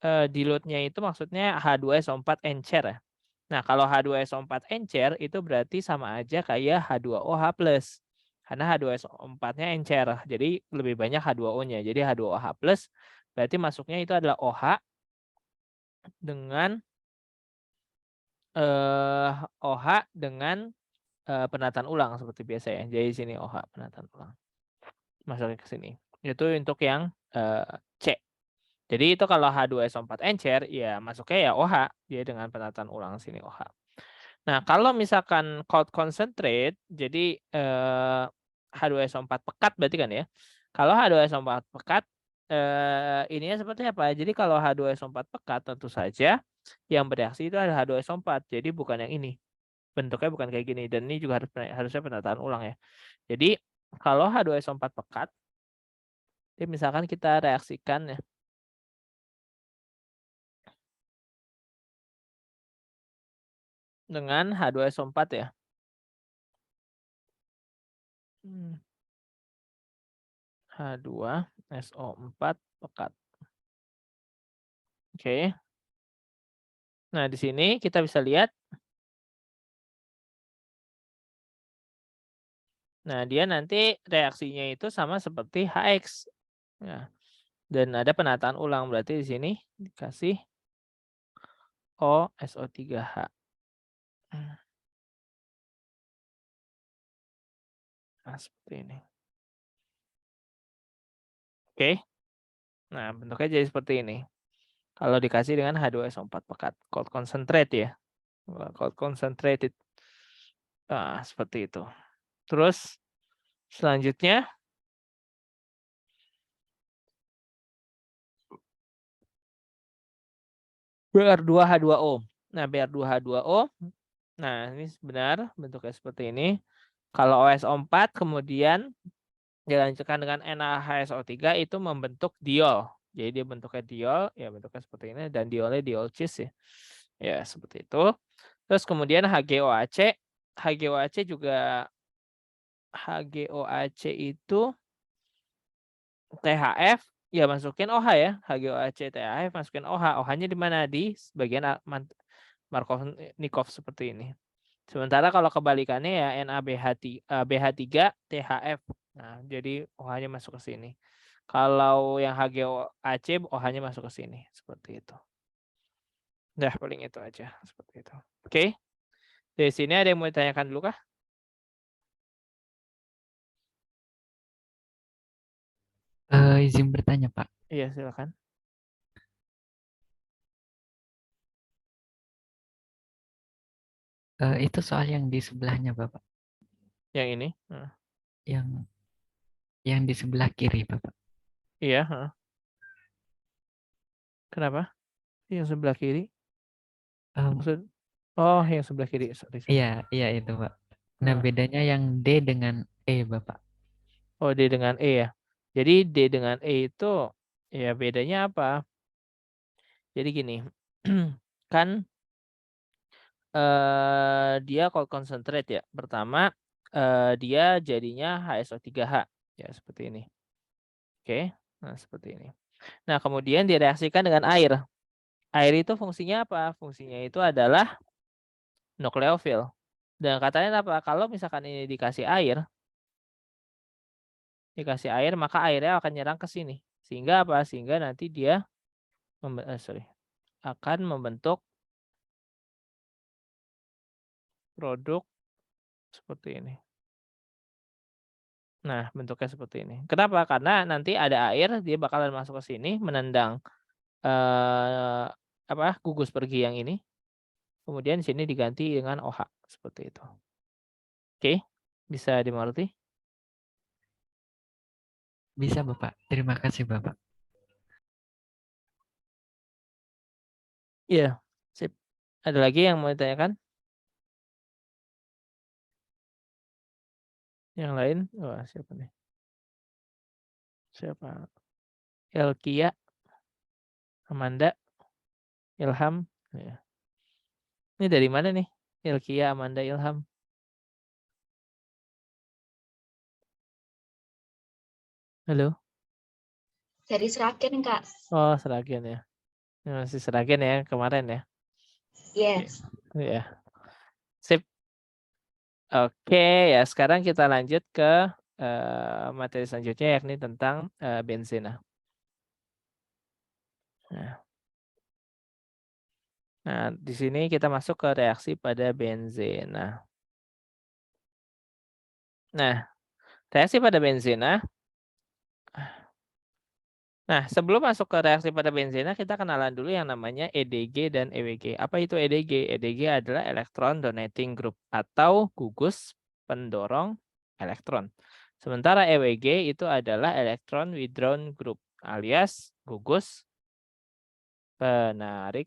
dilute-nya itu maksudnya H2SO4 encer ya. Nah, kalau H2SO4 encer itu berarti sama aja kayak H2OH plus. Karena H2SO4-nya encer, jadi lebih banyak H2O-nya. Jadi H2OH plus berarti masuknya itu adalah OH dengan OH dengan penataan ulang seperti biasa ya. Jadi sini OH penataan ulang. Masuknya ke sini. Itu untuk yang C. Jadi itu kalau H2SO4 encer ya masuknya ya OH, dia dengan penataan ulang sini OH. Nah, kalau misalkan cold concentrate, jadi H2SO4 pekat berarti kan ya. Kalau H2SO4 pekat, ininya seperti apa? Jadi kalau H2SO4 pekat tentu saja yang bereaksi itu adalah H2SO4. Jadi bukan yang ini. Bentuknya bukan kayak gini. Dan ini juga harusnya penataan ulang ya. Jadi kalau H2SO4 pekat, jadi misalkan kita reaksikan ya dengan H2SO4 ya. H2SO4 pekat. Oke. Nah, di sini kita bisa lihat. Nah, dia nanti reaksinya itu sama seperti HX. Nah, dan ada penataan ulang. Berarti di sini dikasih OSO3H. Nah, seperti ini. Oke. Nah, bentuknya jadi seperti ini. Kalau dikasih dengan H2SO4 pekat. Cold concentrate ya. Cold concentrated. Nah, seperti itu. Terus selanjutnya Br2H2O. Nah, Br2H2O. Nah, ini benar bentuknya seperti ini. Kalau OSO4 kemudian dilanjutkan dengan NaHSO3 itu membentuk diol. Jadi dia bentuknya diol, ya bentuknya seperti ini dan diolnya diol cis ya. Ya, seperti itu. Terus kemudian HGOAC. HGOAC juga HGOAC itu THF ya masukin OH ya. HGOAC THF masukin OH. OH-nya di mana? Di bagian Markovnikov seperti ini. Sementara kalau kebalikannya ya BH3 THF. Nah, jadi OH-nya masuk ke sini. Kalau yang HGOAC OH-nya masuk ke sini seperti itu. Nah, paling itu aja seperti itu. Oke. Dari sini ada yang mau ditanyakan dulu kah? izin bertanya, Pak. Iya, silakan. Itu soal yang di sebelahnya, Bapak. Yang ini. Nah, Yang di sebelah kiri, Bapak. iya. Kenapa? Yang sebelah kiri? Em, Maksud? Oh, yang sebelah kiri. Sorry. iya itu, Pak. Nah, Nah, bedanya yang D dengan E, Bapak. oh, D dengan E ya. Jadi D dengan E itu ya bedanya apa? Jadi gini, kan dia cold concentrate ya. Pertama, dia jadinya HSO3H ya seperti ini. Oke, nah seperti ini. Nah, kemudian direaksikan dengan air. Air itu fungsinya apa? Fungsinya itu adalah nukleofil. Dan katanya apa? Kalau misalkan ini dikasih air, maka airnya akan nyerang ke sini. Sehingga apa? Sehingga nanti dia akan membentuk produk seperti ini. Nah, bentuknya seperti ini. Kenapa? Karena nanti ada air, dia bakalan masuk ke sini, menendang gugus pergi yang ini. Kemudian sini diganti dengan OH seperti itu. Oke, bisa dimengerti? Bisa, Bapak. Terima kasih, Bapak. Iya, sip. Ada lagi yang mau ditanyakan? Yang lain? Wah, siapa nih? Siapa? Elkia, Amanda, Ilham. Ya. Ini dari mana nih? Elkia, Amanda, Ilham. Halo? Dari Seragen, Kak. Oh, Seragen ya. Ini masih Seragen ya kemarin ya. Yes. Iya. Sip. Oke, ya sekarang kita lanjut ke materi selanjutnya yakni tentang benzena. Nah, di sini kita masuk ke reaksi pada benzena. Nah, reaksi pada benzena. Nah, sebelum masuk ke reaksi pada benzena, kita kenalan dulu yang namanya EDG dan EWG. Apa itu EDG? EDG adalah electron donating group atau gugus pendorong elektron. Sementara EWG itu adalah electron withdrawn group alias gugus penarik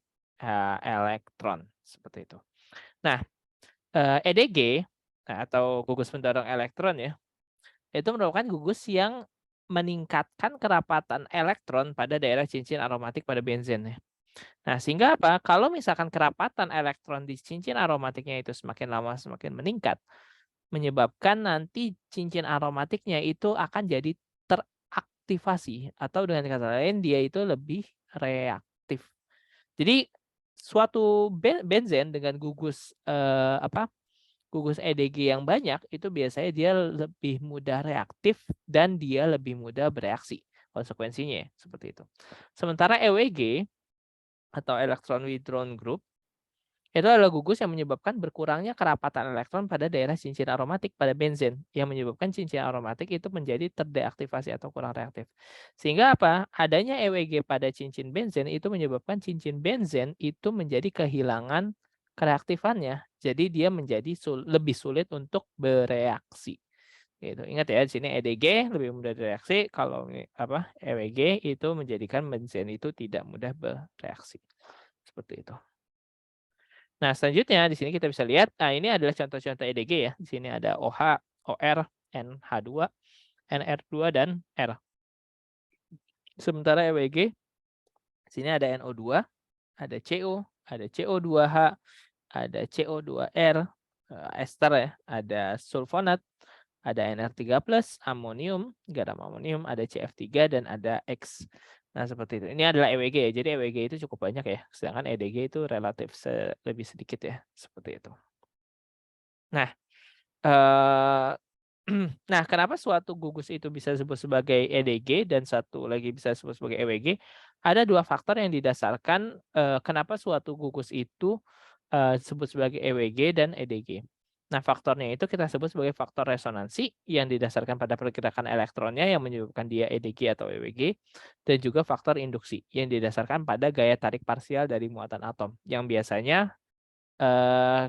elektron seperti itu. Nah, EDG atau gugus pendorong elektron ya, itu merupakan gugus yang meningkatkan kerapatan elektron pada daerah cincin aromatik pada benzen ya. Nah, sehingga apa? Kalau misalkan kerapatan elektron di cincin aromatiknya itu semakin lama semakin meningkat, menyebabkan nanti cincin aromatiknya itu akan jadi teraktivasi atau dengan kata lain dia itu lebih reaktif. Jadi suatu benzen dengan gugus gugus EDG yang banyak itu biasanya dia lebih mudah reaktif dan dia lebih mudah bereaksi. Konsekuensinya seperti itu. Sementara EWG atau electron withdrawn group itu adalah gugus yang menyebabkan berkurangnya kerapatan elektron pada daerah cincin aromatik pada benzen yang menyebabkan cincin aromatik itu menjadi terdeaktivasi atau kurang reaktif. Sehingga apa? Adanya EWG pada cincin benzen itu menyebabkan cincin benzen itu menjadi kehilangan kereaktifannya. Jadi dia menjadi lebih sulit untuk bereaksi. Gitu. Ingat ya di sini EDG lebih mudah bereaksi, kalau EWG itu menjadikan benzen itu tidak mudah bereaksi. Seperti itu. Nah, selanjutnya di sini kita bisa lihat, nah ini adalah contoh-contoh EDG ya. Di sini ada OH, OR, NH2, NR2 dan R. Sementara EWG di sini ada NO2, ada CO, ada CO2H, ada CO2R, ester ya, ada sulfonat, ada NR3+, amonium, garam amonium, ada CF3 dan ada X. Nah, seperti itu. Ini adalah EWG ya. Jadi EWG itu cukup banyak ya. Sedangkan EDG itu relatif lebih sedikit ya. Seperti itu. Nah, nah, kenapa suatu gugus itu bisa disebut sebagai EDG dan satu lagi bisa disebut sebagai EWG? Ada dua faktor yang didasarkan kenapa suatu gugus itu disebut sebagai EWG dan EDG. Nah, faktornya itu kita sebut sebagai faktor resonansi yang didasarkan pada pergerakan elektronnya yang menyebabkan dia EDG atau EWG, dan juga faktor induksi yang didasarkan pada gaya tarik parsial dari muatan atom yang biasanya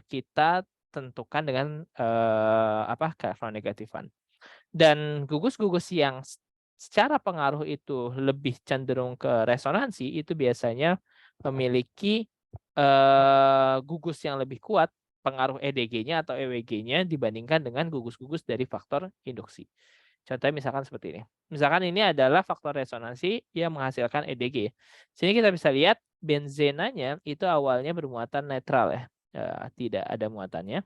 kita tentukan dengan keelektronegatifan. Dan gugus-gugus yang secara pengaruh itu lebih cenderung ke resonansi itu biasanya memiliki gugus yang lebih kuat pengaruh EDG-nya atau EWG-nya dibandingkan dengan gugus-gugus dari faktor induksi. Contohnya misalkan seperti ini. Misalkan ini adalah faktor resonansi yang menghasilkan EDG. Sini kita bisa lihat benzenanya itu awalnya bermuatan netral ya. Tidak ada muatannya.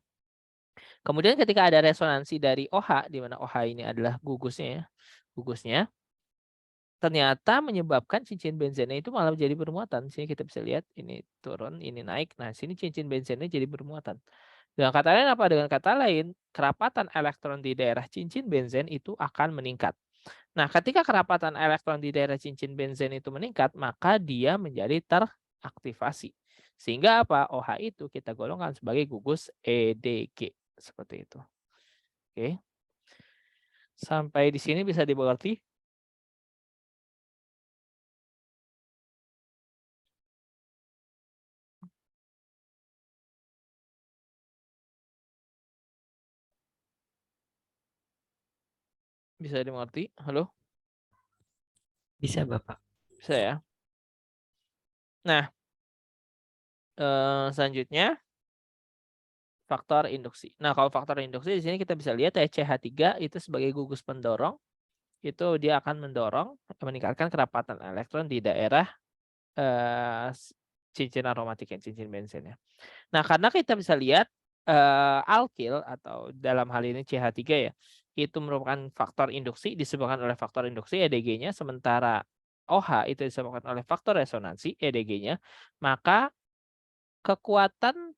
Kemudian ketika ada resonansi dari OH, di mana OH ini adalah gugusnya, ternyata menyebabkan cincin benzennya itu malah jadi bermuatan. Sini kita bisa lihat ini turun, ini naik. Nah, sini cincin benzennya jadi bermuatan. Dengan kata lain apa? Dengan kata lain, kerapatan elektron di daerah cincin benzen itu akan meningkat. Nah, ketika kerapatan elektron di daerah cincin benzen itu meningkat, maka dia menjadi teraktivasi. Sehingga apa? OH itu kita golongkan sebagai gugus EDG. Seperti itu. Oke. Sampai di sini bisa dimengerti? Bisa dimengerti? Halo? Bisa Bapak. Bisa ya? Nah, selanjutnya faktor induksi. Nah, kalau faktor induksi di sini kita bisa lihat ya CH3 itu sebagai gugus pendorong, itu dia akan mendorong meningkatkan kerapatan elektron di daerah cincin aromatik ya, cincin benzennya. Nah, karena kita bisa lihat alkil atau dalam hal ini CH3 ya, itu merupakan faktor induksi disebabkan oleh faktor induksi EDG-nya, sementara OH itu disebabkan oleh faktor resonansi EDG-nya, maka kekuatan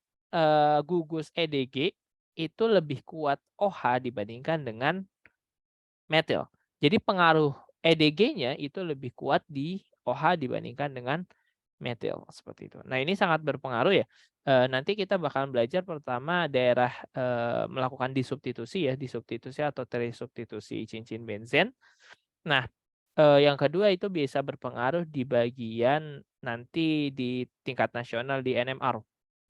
gugus EDG itu lebih kuat OH dibandingkan dengan metil. Jadi pengaruh EDG-nya itu lebih kuat di OH dibandingkan dengan metil seperti itu. Nah, ini sangat berpengaruh ya. Nanti kita bakalan belajar pertama daerah melakukan disubstitusi ya, disubstitusi atau trisubstitusi cincin benzen. Nah, yang kedua itu bisa berpengaruh di bagian nanti di tingkat nasional di NMR.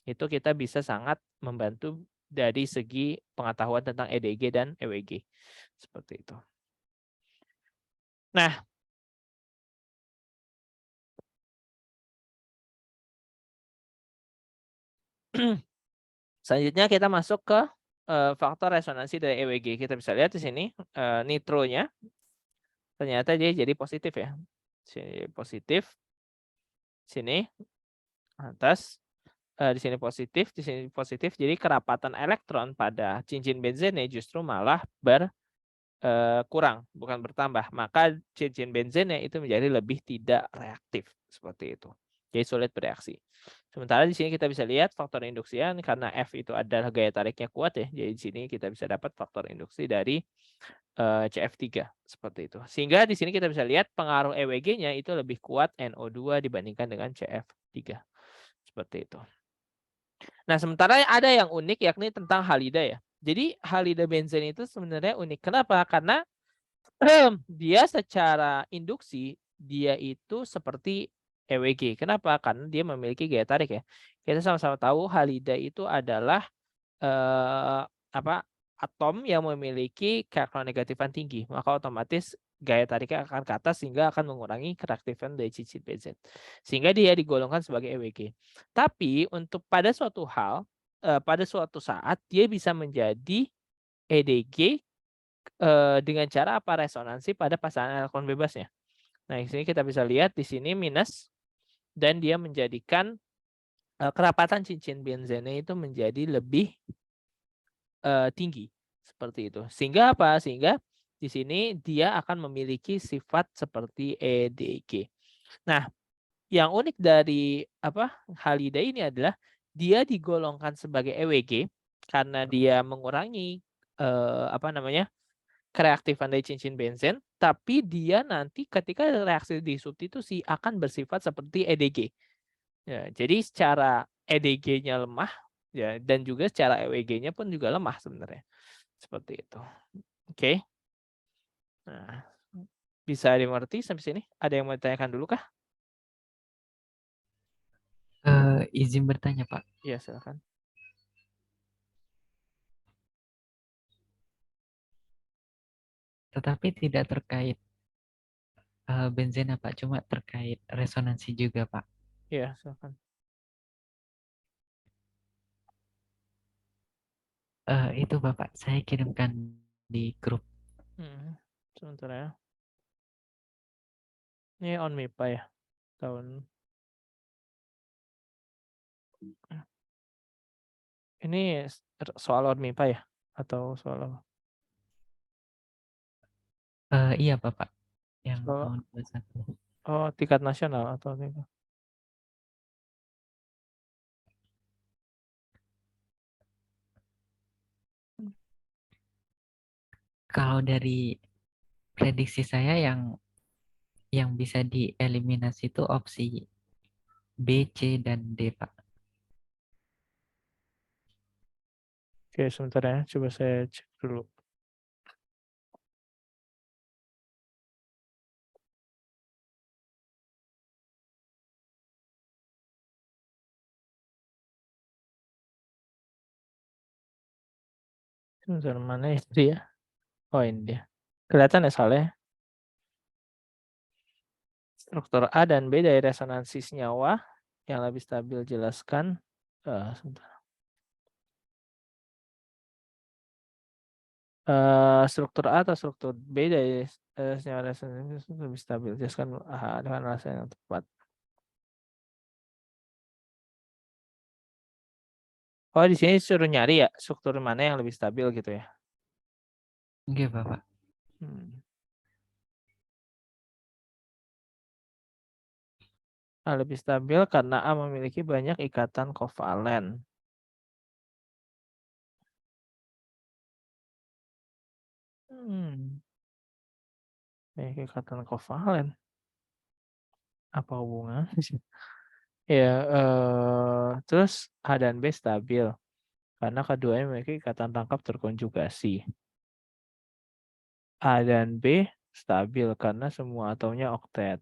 Itu kita bisa sangat membantu dari segi pengetahuan tentang EDG dan EWG. Seperti itu. Nah, selanjutnya kita masuk ke faktor resonansi dari EWG. Kita bisa lihat di sini nitronya ternyata dia jadi positif ya. Sini positif, sini atas, di sini positif, di sini positif. Jadi kerapatan elektron pada cincin benzennya justru malah kurang, bukan bertambah. Maka cincin benzennya itu menjadi lebih tidak reaktif seperti itu. Jadi sulit bereaksi. Sementara di sini kita bisa lihat faktor induksian karena F itu adalah gaya tariknya kuat ya. Jadi di sini kita bisa dapat faktor induksi dari CF3 seperti itu. Sehingga di sini kita bisa lihat pengaruh EWG-nya itu lebih kuat NO2 dibandingkan dengan CF3. Seperti itu. Nah, sementara ada yang unik yakni tentang halida ya. Jadi halida benzen itu sebenarnya unik. Kenapa? Karena dia secara induksi dia itu seperti EWG. Kenapa? Karena dia memiliki gaya tarik ya. Kita sama-sama tahu halida itu adalah atom yang memiliki keelektronegatifan tinggi, maka otomatis gaya tariknya akan ke atas sehingga akan mengurangi kereaktifan dari cincin benzen. Sehingga dia digolongkan sebagai EWG. Tapi untuk pada suatu hal, pada suatu saat dia bisa menjadi EDG dengan cara apa? Resonansi pada pasangan elektron bebasnya. Nah, di sini kita bisa lihat di sini minus dan dia menjadikan kerapatan cincin benzennya itu menjadi lebih tinggi seperti itu. Sehingga apa? Sehingga di sini dia akan memiliki sifat seperti EDG. Nah, yang unik dari halida ini adalah dia digolongkan sebagai EWG karena dia mengurangi kereaktifan dari cincin benzen, tapi dia nanti ketika reaksi disubstitusi akan bersifat seperti EDG. Ya, jadi secara EDG-nya lemah, Ya, dan juga secara EWG-nya pun juga lemah sebenarnya. Seperti itu. Oke. Nah, bisa dimengerti sampai sini? Ada yang mau ditanyakan dulu kah? Izin bertanya, Pak. Iya, silakan. Tetapi tidak terkait benzena, Pak. Cuma terkait resonansi juga, Pak. Iya, silakan. Itu Bapak, saya kirimkan di grup. Sebentar ya. Ini on MIPA ya. Tahun ini soal on MIPA ya? Atau soal apa? Iya Bapak, yang Soal, tahun 21. oh, tingkat nasional atau tingkat? Kalau dari prediksi saya yang bisa dieliminasi itu opsi B, C, dan D, Pak. Oke, sebentar ya. Coba saya cek dulu. Sebentar, mana itu dia? Oh, ini dia. Kelihatan ya soalnya. Struktur A dan B dari resonansi senyawa yang lebih stabil jelaskan. Sebentar. Struktur A atau struktur B dari senyawa resonansi lebih stabil jelaskan dengan alasan yang tepat. Oh, di sini suruh nyari ya struktur mana yang lebih stabil gitu ya. Oke Bapak. A lebih stabil karena A memiliki banyak ikatan kovalen. Banyak ikatan kovalen. Apa hubungan? Ya, terus A dan B stabil karena keduanya memiliki ikatan tangkap terkonjugasi. A dan B stabil karena semua atomnya oktet.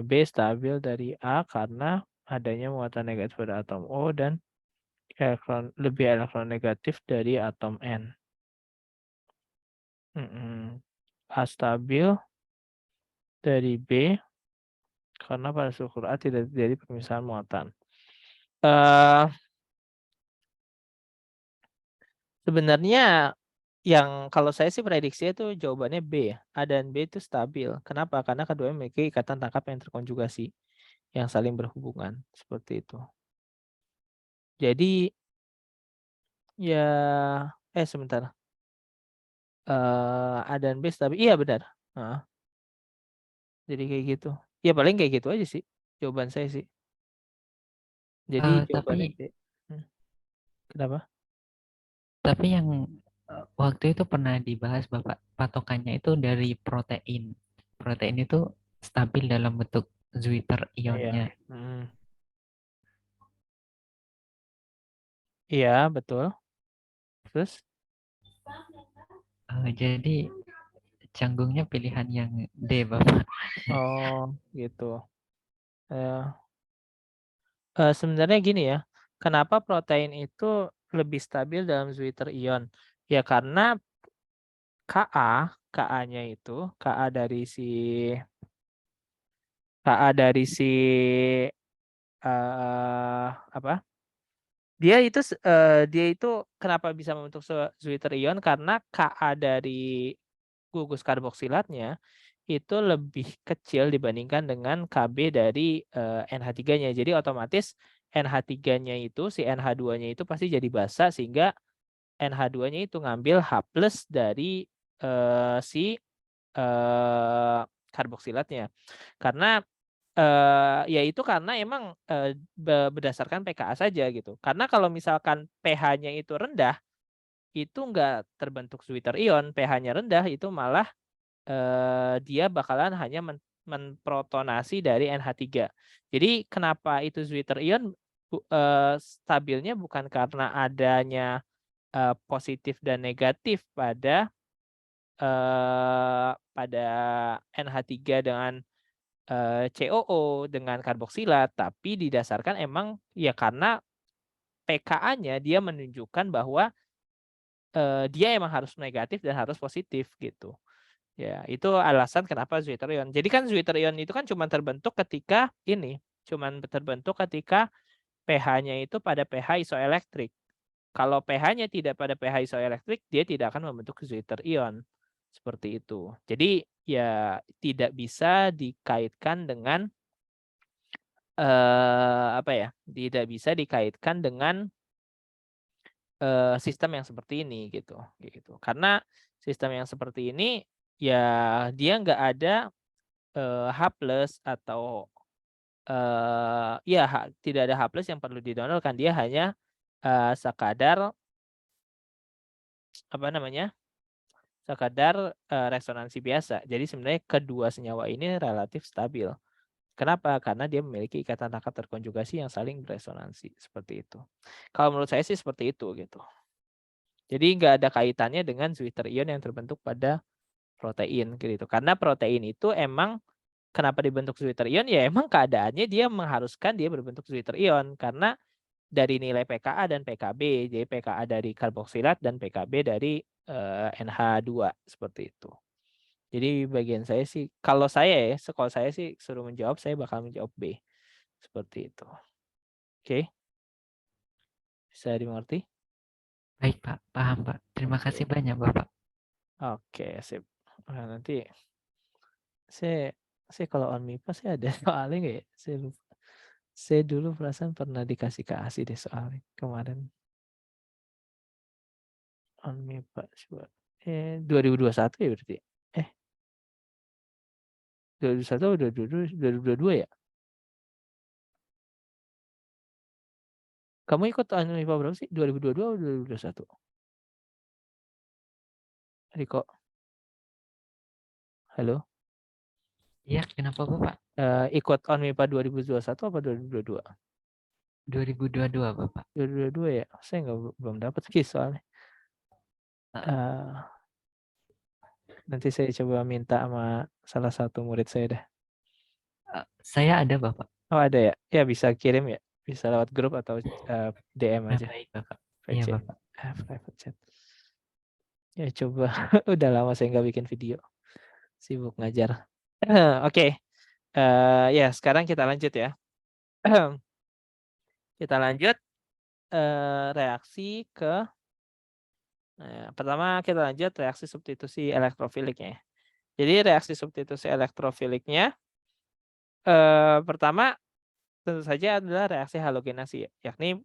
B stabil dari A karena adanya muatan negatif pada atom O dan lebih elektronegatif dari atom N. A stabil dari B karena pada struktur A tidak terjadi pemisahan muatan. Sebenarnya yang kalau saya sih prediksi itu jawabannya B ya. A dan B itu stabil. Kenapa? Karena keduanya memiliki ikatan tangkap yang terkonjugasi yang saling berhubungan seperti itu. Jadi ya sebentar. A dan B stabil. Iya benar. Jadi kayak gitu. Ya paling kayak gitu aja sih jawaban saya sih. Jadi jawabannya Tapi B. Kenapa? yang waktu itu pernah dibahas Bapak, patokannya itu dari protein. Protein itu stabil dalam bentuk Zwitter Iya. ionnya. Iya, betul. Terus? Jadi canggungnya pilihan yang D Bapak. Oh, gitu. Sebenarnya gini ya, kenapa protein itu lebih stabil dalam Zwitter ion? Ya karena Ka-nya itu Ka dari si apa? Dia itu kenapa bisa membentuk Zwitter ion karena Ka dari gugus karboksilatnya itu lebih kecil dibandingkan dengan Kb dari NH3-nya. Jadi otomatis NH3-nya itu si NH2-nya itu pasti jadi basa sehingga NH2-nya itu ngambil H+ dari si karboksilatnya. Karena ya itu karena emang berdasarkan pKa saja gitu. Karena kalau misalkan pH-nya itu rendah, itu nggak terbentuk Zwitter ion. pH-nya rendah itu malah dia bakalan hanya memprotonasi dari NH3. Jadi kenapa itu Zwitter ion? stabilnya bukan karena adanya positif dan negatif pada NH3 dengan COO dengan karboksilat, tapi didasarkan emang ya karena pKa-nya dia menunjukkan bahwa dia emang harus negatif dan harus positif gitu. Ya, itu alasan kenapa zwitterion. Jadi kan zwitterion itu kan cuma terbentuk ketika pH-nya itu pada pH isoelektrik. Kalau pH-nya tidak pada pH isoelektrik, dia tidak akan membentuk zwitterion. Seperti itu. Jadi ya tidak bisa dikaitkan dengan apa ya? Tidak bisa dikaitkan dengan sistem yang seperti ini gitu. Karena sistem yang seperti ini ya dia nggak ada H+ atau tidak ada H+ yang perlu didonorkan. Dia hanya sekadar apa namanya? Sekadar resonansi biasa. Jadi sebenarnya kedua senyawa ini relatif stabil. Kenapa? Karena dia memiliki ikatan rangka terkonjugasi yang saling beresonansi seperti itu. Kalau menurut saya sih seperti itu gitu. Jadi nggak ada kaitannya dengan zwitterion yang terbentuk pada protein gitu. Karena protein itu emang kenapa dibentuk zwitterion ya emang keadaannya dia mengharuskan dia berbentuk zwitterion karena dari nilai pKa dan pKb. Jadi pKa dari karboksilat dan pKb dari NH2 seperti itu. Jadi bagian saya sih kalau saya sih suruh menjawab saya bakal menjawab B. Seperti itu. Oke. Bisa dimengerti? Baik, Pak. Paham, Pak. Terima Oke. kasih banyak, Bapak. Oke, sip. Nah, nanti saya kalau on MIPA saya ada soalnya nggak ya? Saya lupa. Saya dulu perasaan pernah dikasih deh soalnya kemarin. On MIPA coba. 2021 ya berarti. 2021 atau 2022 ya? Kamu ikut on MIPA berapa sih? 2022 atau 2021? Riko, halo? Iya, kenapa, Bapak? Ikut on MIPA 2021 apa 2022? 2022, Bapak. 2022 ya? Saya belum dapat sih soalnya. Nanti saya coba minta sama salah satu murid saya dah. Saya ada, Bapak. Oh ada ya? Ya bisa kirim ya? Bisa lewat grup atau DM Nah, aja. baik, Bapak. Iya, Private Bapak. private chat. Ya coba. Udah lama saya nggak bikin video. Sibuk ngajar. Oke. Ya sekarang kita lanjut ya. Kita lanjut reaksi ke pertama kita lanjut reaksi substitusi elektrofiliknya. Jadi reaksi substitusi elektrofiliknya pertama tentu saja adalah reaksi halogenasi, yakni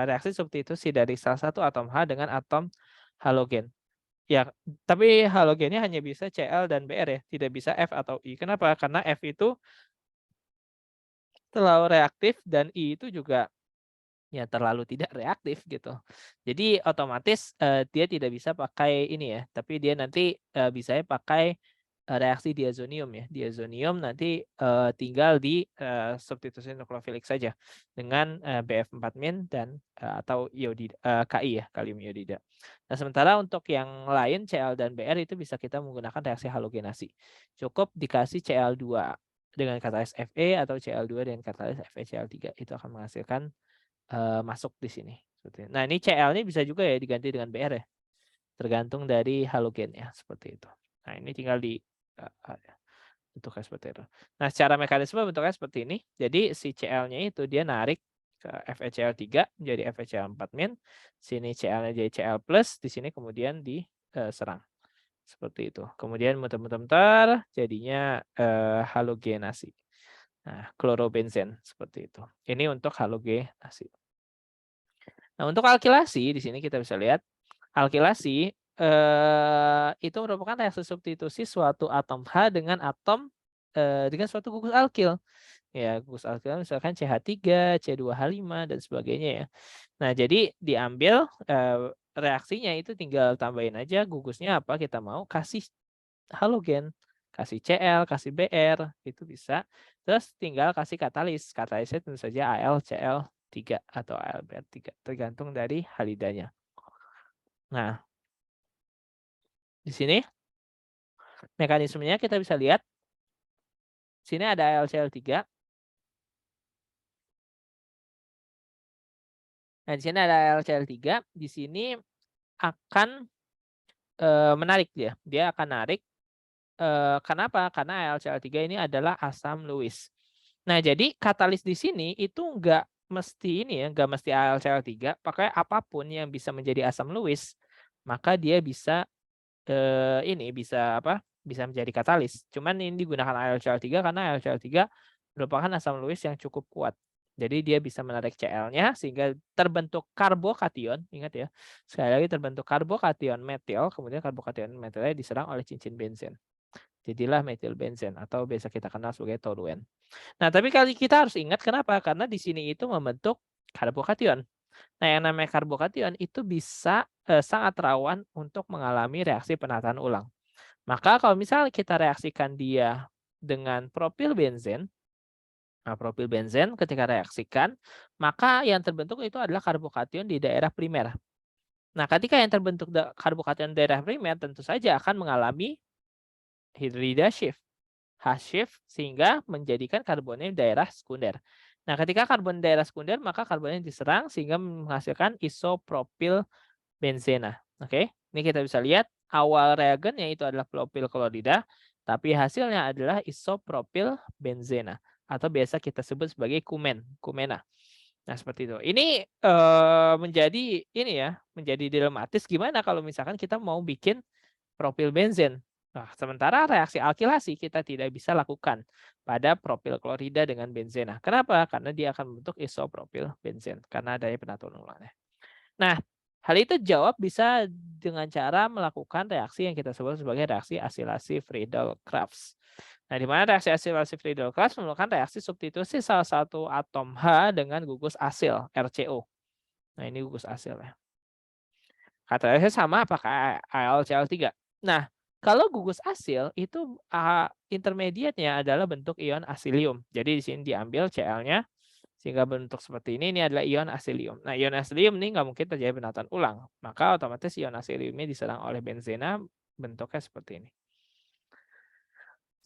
reaksi substitusi dari salah satu atom H dengan atom halogen. Ya, tapi halogennya hanya bisa Cl dan Br ya, tidak bisa F atau I. Kenapa? Karena F itu terlalu reaktif dan I itu juga ya terlalu tidak reaktif gitu. Jadi otomatis dia tidak bisa pakai ini ya, tapi dia nanti bisa pakai reaksi diazonium ya. Diazonium nanti tinggal di substitusi nukleofilik saja dengan BF4- dan atau iodida Ki ya, kalium iodida. Nah, sementara untuk yang lain Cl dan Br itu bisa kita menggunakan reaksi halogenasi. Cukup dikasih Cl2 dengan katalis Fe atau Cl2 dengan katalis FeCl3 itu akan menghasilkan masuk di sini. Nah, ini Cl ini bisa juga ya diganti dengan Br ya. Tergantung dari halogennya seperti itu. Nah, ini tinggal di bentuknya seperti itu. Nah, secara mekanisme bentuknya seperti ini. Jadi si Cl-nya itu dia narik ke FeCl3 menjadi FeCl4-. Sini Cl-nya jadi Cl+, di sini kemudian diserang. Seperti itu. Kemudian muter-muter jadinya halogenasi. Nah, klorobenzen seperti itu. Ini untuk halogenasi. Nah, untuk alkilasi di sini kita bisa lihat alkilasi itu merupakan reaksi substitusi suatu atom H dengan atom dengan suatu gugus alkil. Ya, gugus alkil misalkan CH3, C2H5 dan sebagainya ya. Nah, jadi diambil reaksinya itu tinggal tambahin aja gugusnya apa kita mau, kasih halogen, kasih Cl, kasih Br, itu bisa. Terus tinggal kasih katalis. Katalisnya tentu saja AlCl 3 atau AlBr3, tergantung dari halidanya. Nah, di sini mekanismenya kita bisa lihat. Sini ada AlCl3. Nah, di sini ada AlCl3. Di sini akan menarik dia. Dia akan narik. Kenapa? Karena AlCl3 ini adalah asam Lewis. Nah, jadi katalis di sini itu nggak mesti ini ya, nggak mesti AlCl3. Pakai apapun yang bisa menjadi asam Lewis, maka dia bisa ini bisa apa? Bisa menjadi katalis. Cuman ini digunakan AlCl3 karena AlCl3 merupakan asam Lewis yang cukup kuat. Jadi dia bisa menarik Cl-nya sehingga terbentuk karbokation. Ingat ya, sekali lagi terbentuk karbokation metil, kemudian karbokation metilnya diserang oleh cincin benzen. Jadilah metil benzen atau biasa kita kenal sebagai toluen. Nah, tapi kali kita harus ingat kenapa? Karena di sini itu membentuk karbokation. Nah, yang namanya karbokation itu bisa sangat rawan untuk mengalami reaksi penataan ulang. Maka kalau misalnya kita reaksikan dia dengan propil benzen, nah, propil benzen ketika reaksikan, maka yang terbentuk itu adalah karbokation di daerah primer. Nah, ketika yang terbentuk karbokation daerah primer tentu saja akan mengalami hidrida shift, H-shift, sehingga menjadikan karbonnya daerah sekunder. Nah, ketika karbon daerah sekunder, maka karbonnya diserang sehingga menghasilkan isopropil benzena. Oke, ini kita bisa lihat awal reagennya itu adalah propil klorida, tapi hasilnya adalah isopropil benzena atau biasa kita sebut sebagai kumena. Nah, seperti itu. Ini menjadi ini ya, menjadi dilematis gimana kalau misalkan kita mau bikin propil benzen. Nah, sementara reaksi alkilasi kita tidak bisa lakukan pada propil klorida dengan benzena. Kenapa? Karena dia akan membentuk isopropil benzen karena adanya penaturan ulangnya. Nah, hal itu jawab bisa dengan cara melakukan reaksi yang kita sebut sebagai reaksi asilasi Friedel-Crafts. Nah, di mana reaksi asilasi Friedel-Crafts merupakan reaksi substitusi salah satu atom H dengan gugus asil RCO. Nah, ini gugus asil ya. Katanya sama pakai AlCl3. Nah, kalau gugus asil itu intermediate-nya adalah bentuk ion asilium. Jadi di sini diambil Cl-nya sehingga bentuk seperti ini adalah ion asilium. Nah, ion asilium ini nggak mungkin terjadi penataan ulang. Maka otomatis ion asiliumnya diserang oleh benzena, bentuknya seperti ini.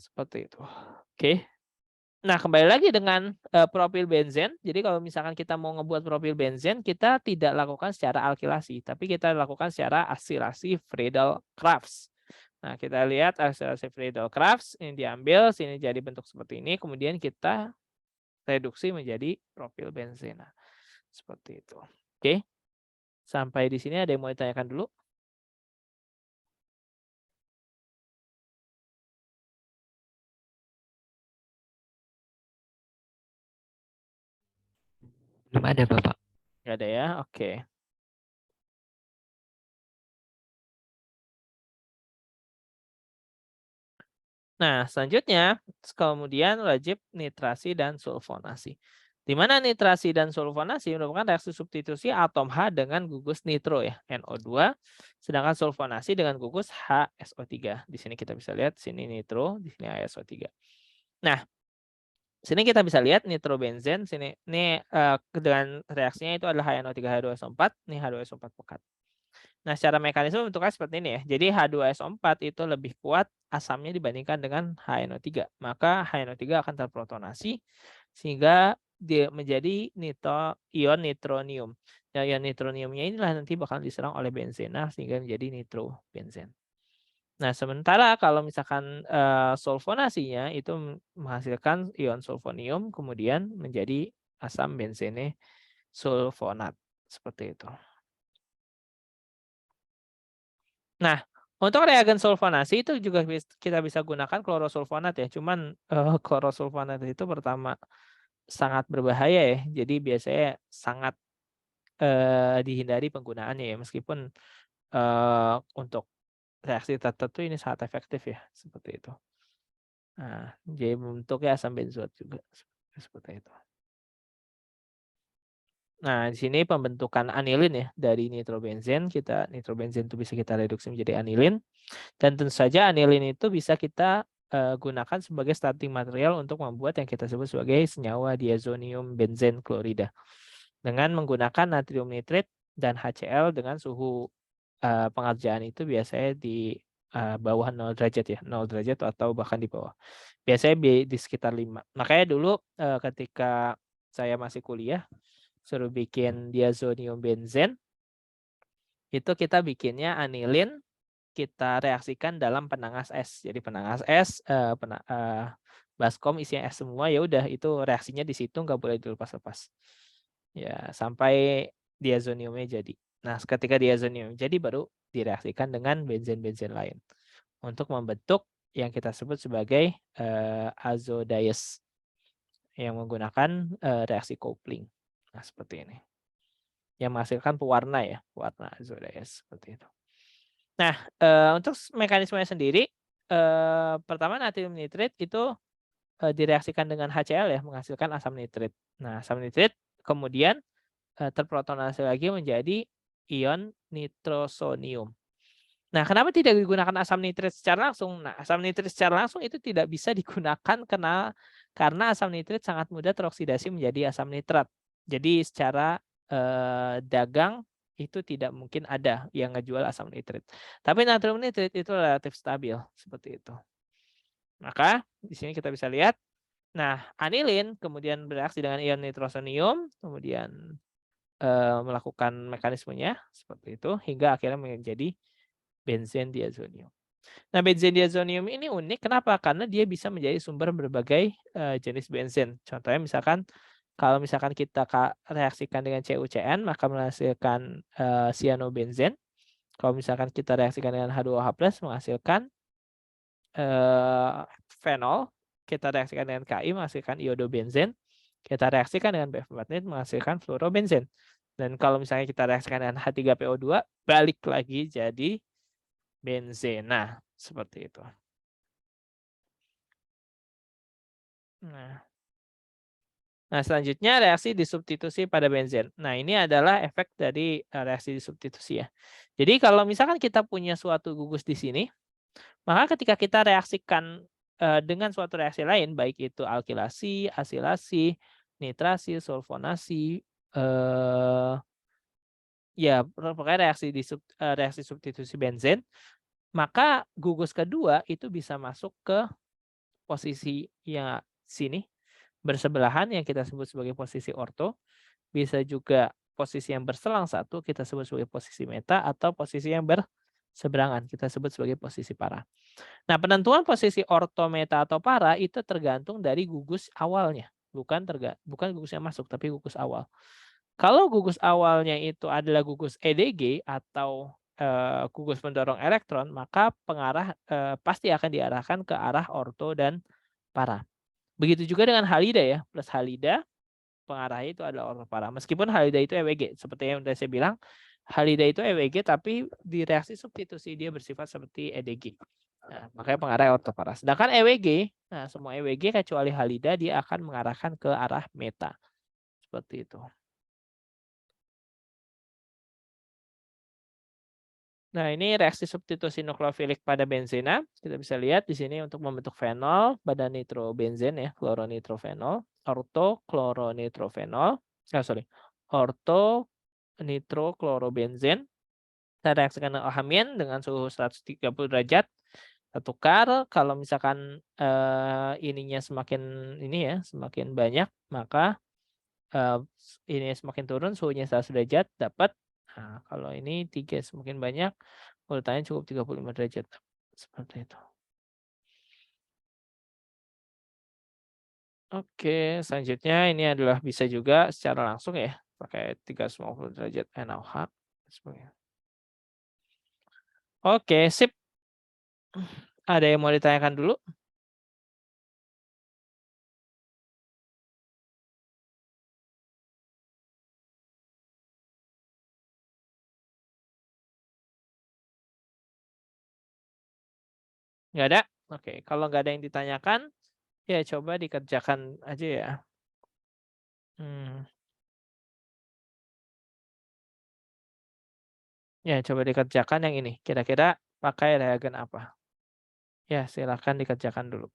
Seperti itu. Oke. Nah, kembali lagi dengan propil benzen. Jadi kalau misalkan kita mau ngebuat propil benzen, kita tidak lakukan secara alkilasi, tapi kita lakukan secara asilasi Friedel-Crafts. Nah, kita lihat asilasi Friedel-Crafts ini diambil, sini jadi bentuk seperti ini, kemudian kita reduksi menjadi propil benzena. Seperti itu. Oke. Sampai di sini ada yang mau ditanyakan dulu? Belum ada, Bapak. Nggak ada ya? Oke. Nah, selanjutnya kemudian wajib nitrasi dan sulfonasi. Di mana nitrasi dan sulfonasi merupakan reaksi substitusi atom H dengan gugus nitro ya, NO2, sedangkan sulfonasi dengan gugus HSO3. Di sini kita bisa lihat sini nitro, di sini HSO3. Nah, sini kita bisa lihat nitrobenzen sini ini dengan reaksinya itu adalah HNO3H2SO4, ini H2SO4 pekat. Nah, secara mekanisme bentuknya seperti ini ya. Jadi H2SO4 itu lebih kuat asamnya dibandingkan dengan HNO3. Maka HNO3 akan terprotonasi sehingga dia menjadi ion nitronium. Nah, ion nitroniumnya inilah nanti bakal diserang oleh benzena sehingga menjadi nitrobenzen. Nah, sementara kalau misalkan sulfonasinya itu menghasilkan ion sulfonium kemudian menjadi asam benzene sulfonat. Seperti itu. Nah, untuk reagen sulfonasi itu juga kita bisa gunakan klorosulfonat ya. Cuman klorosulfonat itu pertama sangat berbahaya ya. Jadi biasanya sangat dihindari penggunaannya ya. Meskipun untuk reaksi tertentu ini sangat efektif ya. Seperti itu. Nah, jadi bentuknya asam benzoat juga. Seperti itu. Nah, di sini pembentukan anilin ya dari nitrobenzen. Nitrobenzen itu bisa kita reduksi menjadi anilin. Dan tentu saja anilin itu bisa kita gunakan sebagai starting material untuk membuat yang kita sebut sebagai senyawa diazonium benzen klorida. dengan menggunakan natrium nitrit dan HCl dengan suhu pengerjaan itu biasanya di bawah 0 derajat ya, 0 derajat atau bahkan di bawah. Biasanya di sekitar 5. Makanya dulu ketika saya masih kuliah, suruh bikin diazonium benzen, itu kita bikinnya anilin, kita reaksikan dalam penangas es. Jadi penangas es, baskom isinya es semua, ya udah itu reaksinya di situ nggak boleh dilepas-lepas. Ya, sampai diazoniumnya jadi. Nah, ketika diazonium jadi baru direaksikan dengan benzen-benzen lain untuk membentuk yang kita sebut sebagai azodiaz yang menggunakan reaksi coupling. Nah, seperti ini. Yang menghasilkan pewarna ya, pewarna azodiaz seperti itu. Nah, untuk mekanismenya sendiri, pertama natrium nitrit itu direaksikan dengan HCl ya, menghasilkan asam nitrit. Nah, asam nitrit kemudian terprotonasi lagi menjadi ion nitrosonium. Nah, kenapa tidak digunakan asam nitrit secara langsung? Nah, asam nitrit secara langsung itu tidak bisa digunakan karena asam nitrit sangat mudah teroksidasi menjadi asam nitrat. Jadi secara dagang itu tidak mungkin ada yang ngejual asam nitrit. Tapi natrium nitrit itu relatif stabil seperti itu. Maka di sini kita bisa lihat, nah anilin kemudian bereaksi dengan ion nitrosonium, kemudian melakukan mekanismenya seperti itu hingga akhirnya menjadi benzen diazonium. Nah, benzen diazonium ini unik kenapa? Karena dia bisa menjadi sumber berbagai jenis benzen. Contohnya misalkan kalau misalkan kita reaksikan dengan CuCN maka menghasilkan cyanobenzen. Kalau misalkan kita reaksikan dengan H2OH+ menghasilkan fenol, kita reaksikan dengan Ki menghasilkan iodobenzen, kita reaksikan dengan befenatnit menghasilkan fluorobenzen. Dan kalau misalnya kita reaksikan dengan H3PO2, balik lagi jadi benzena. Seperti itu. Nah, selanjutnya reaksi disubstitusi pada benzen. Nah, ini adalah efek dari reaksi disubstitusi ya. Jadi kalau misalkan kita punya suatu gugus di sini, maka ketika kita reaksikan dengan suatu reaksi lain, baik itu alkilasi, asilasi, nitrasi, sulfonasi, ya pokoknya reaksi substitusi benzen, maka gugus kedua itu bisa masuk ke posisi yang sini bersebelahan yang kita sebut sebagai posisi orto, bisa juga posisi yang berselang satu kita sebut sebagai posisi meta atau posisi yang berseberangan kita sebut sebagai posisi para. Nah, penentuan posisi orto, meta atau para itu tergantung dari gugus awalnya, bukan gugus yang masuk tapi gugus awal. Kalau gugus awalnya itu adalah gugus EDG atau gugus pendorong elektron, maka pengarah pasti akan diarahkan ke arah orto dan para. Begitu juga dengan halida ya, plus halida pengarahnya itu adalah orto para. Meskipun halida itu EWG, seperti yang sudah saya bilang, halida itu EWG tapi di reaksi substitusi dia bersifat seperti EDG. Nah, makanya pengarah orto para. Sedangkan EWG, nah semua EWG kecuali halida dia akan mengarahkan ke arah meta. Seperti itu. Nah, ini reaksi substitusi nukleofilik pada benzena. Kita bisa lihat di sini untuk membentuk fenol pada nitrobenzen ya, kloronitrofenol, ortokloronitrofenol. Orto nitroklorobenzen. Kita reaksikan dengan OH- dengan suhu 130 derajat. Kita tukar, kalau misalkan ininya semakin ini ya, semakin banyak, maka ini semakin turun suhunya 100 derajat dapat. Nah, kalau ini 3 semakin banyak, urutannya cukup 35 derajat. Seperti itu. Oke, selanjutnya ini adalah bisa juga secara langsung ya, pakai 350 derajat NaOH. Oke, sip. Ada yang mau ditanyakan dulu? Nggak ada? Oke, kalau nggak ada yang ditanyakan, ya coba dikerjakan aja ya. Ya, coba dikerjakan yang ini. Kira-kira pakai reagen apa? Ya, silakan dikerjakan dulu.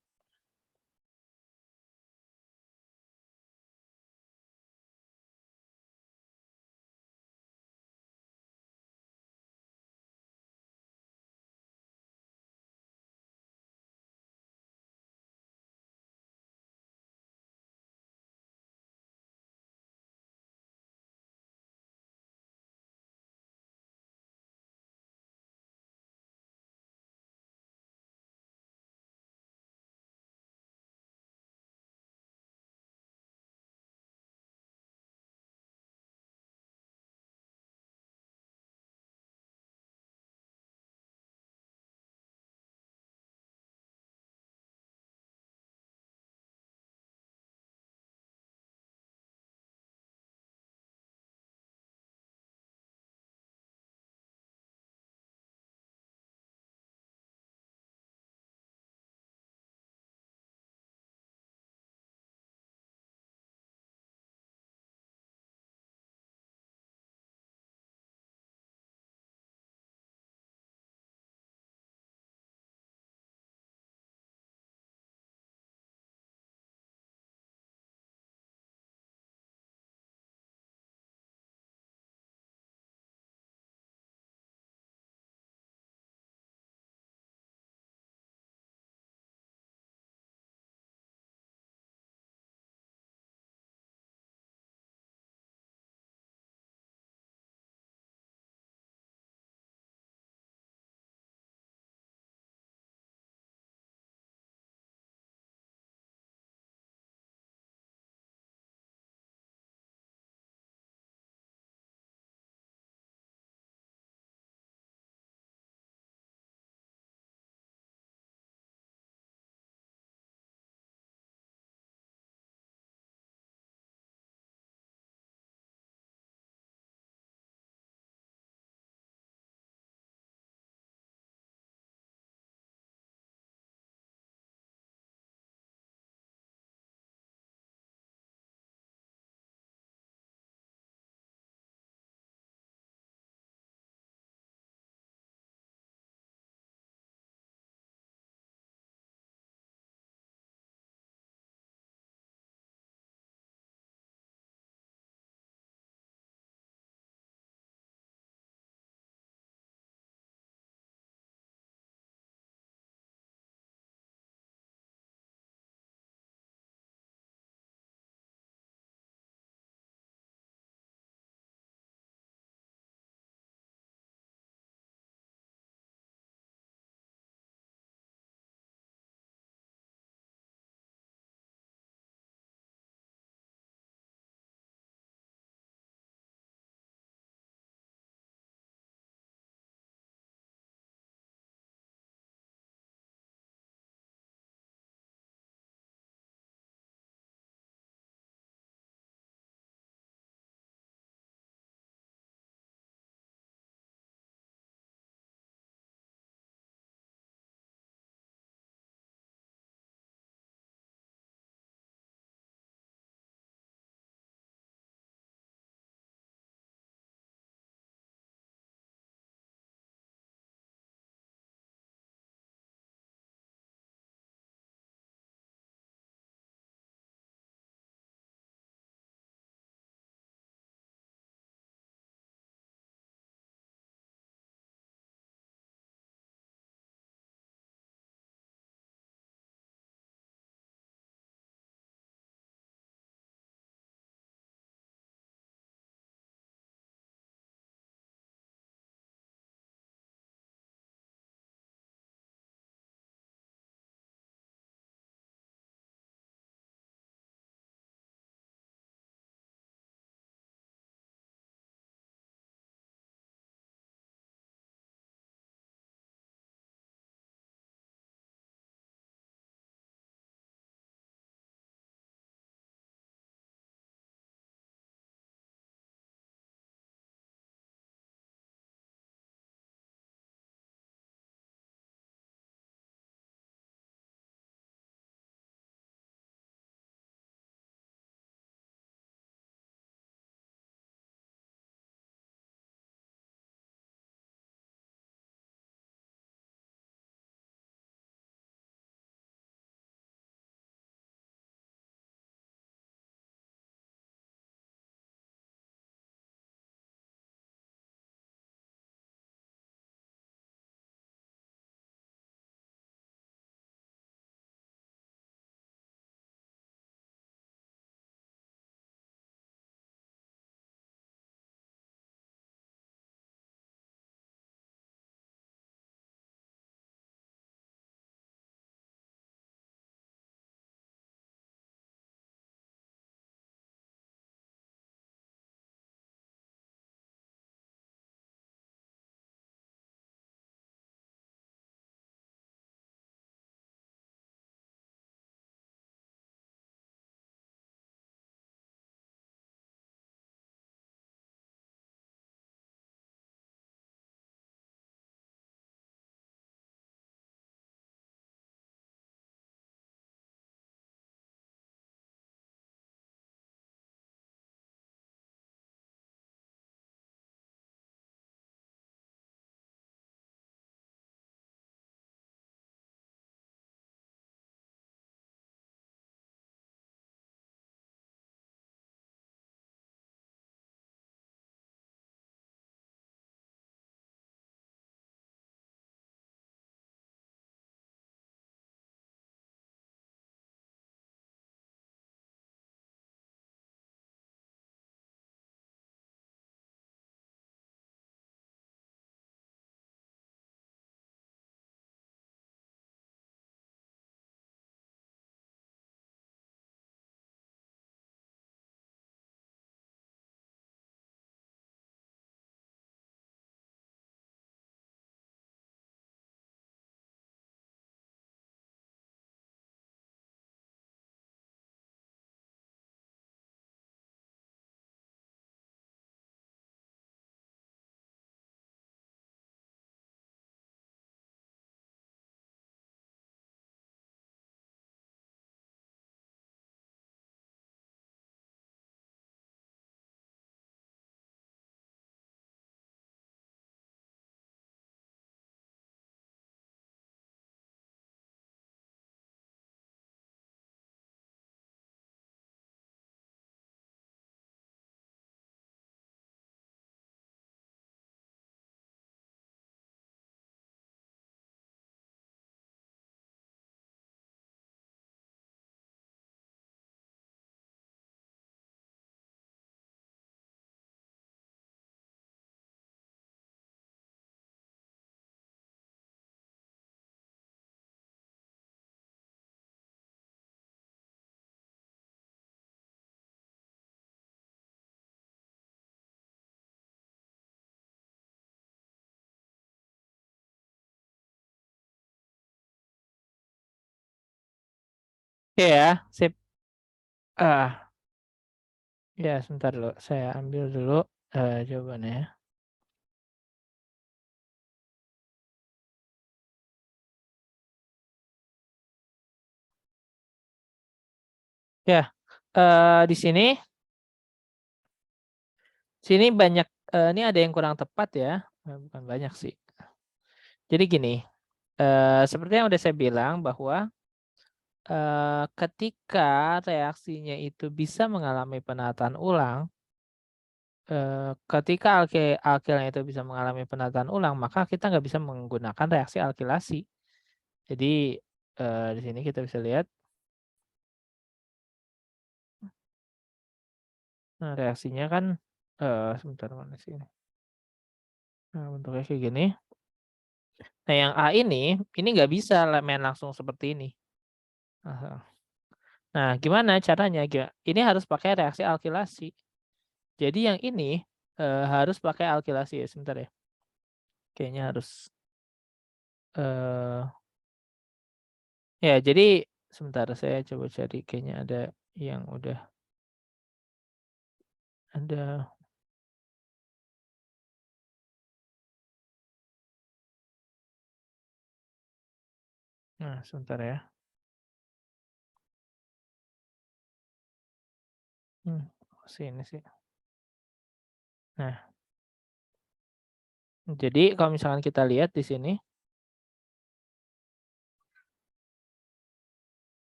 Oke ya, sip. Ya, sebentar dulu. Saya ambil dulu jawabannya ya. Ya, di sini banyak, ini ada yang kurang tepat ya. Bukan banyak sih. Jadi gini, seperti yang udah saya bilang bahwa ketika reaksinya itu bisa mengalami penataan ulang, ketika alkilnya itu bisa mengalami penataan ulang, maka kita nggak bisa menggunakan reaksi alkilasi. Jadi di sini kita bisa lihat, nah, reaksinya kan sebentar mana sih ini? Nah, bentuknya kayak gini. Nah, yang A ini nggak bisa main langsung seperti ini. Nah, gimana caranya? Ini harus pakai reaksi alkilasi. Jadi yang ini harus pakai alkilasi ya. Sebentar ya. Kayaknya harus. Ya, jadi sebentar saya coba cari. Kayaknya ada yang udah ada. Nah, sebentar ya. Sini sih. Nah, jadi kalau misalkan kita lihat di sini.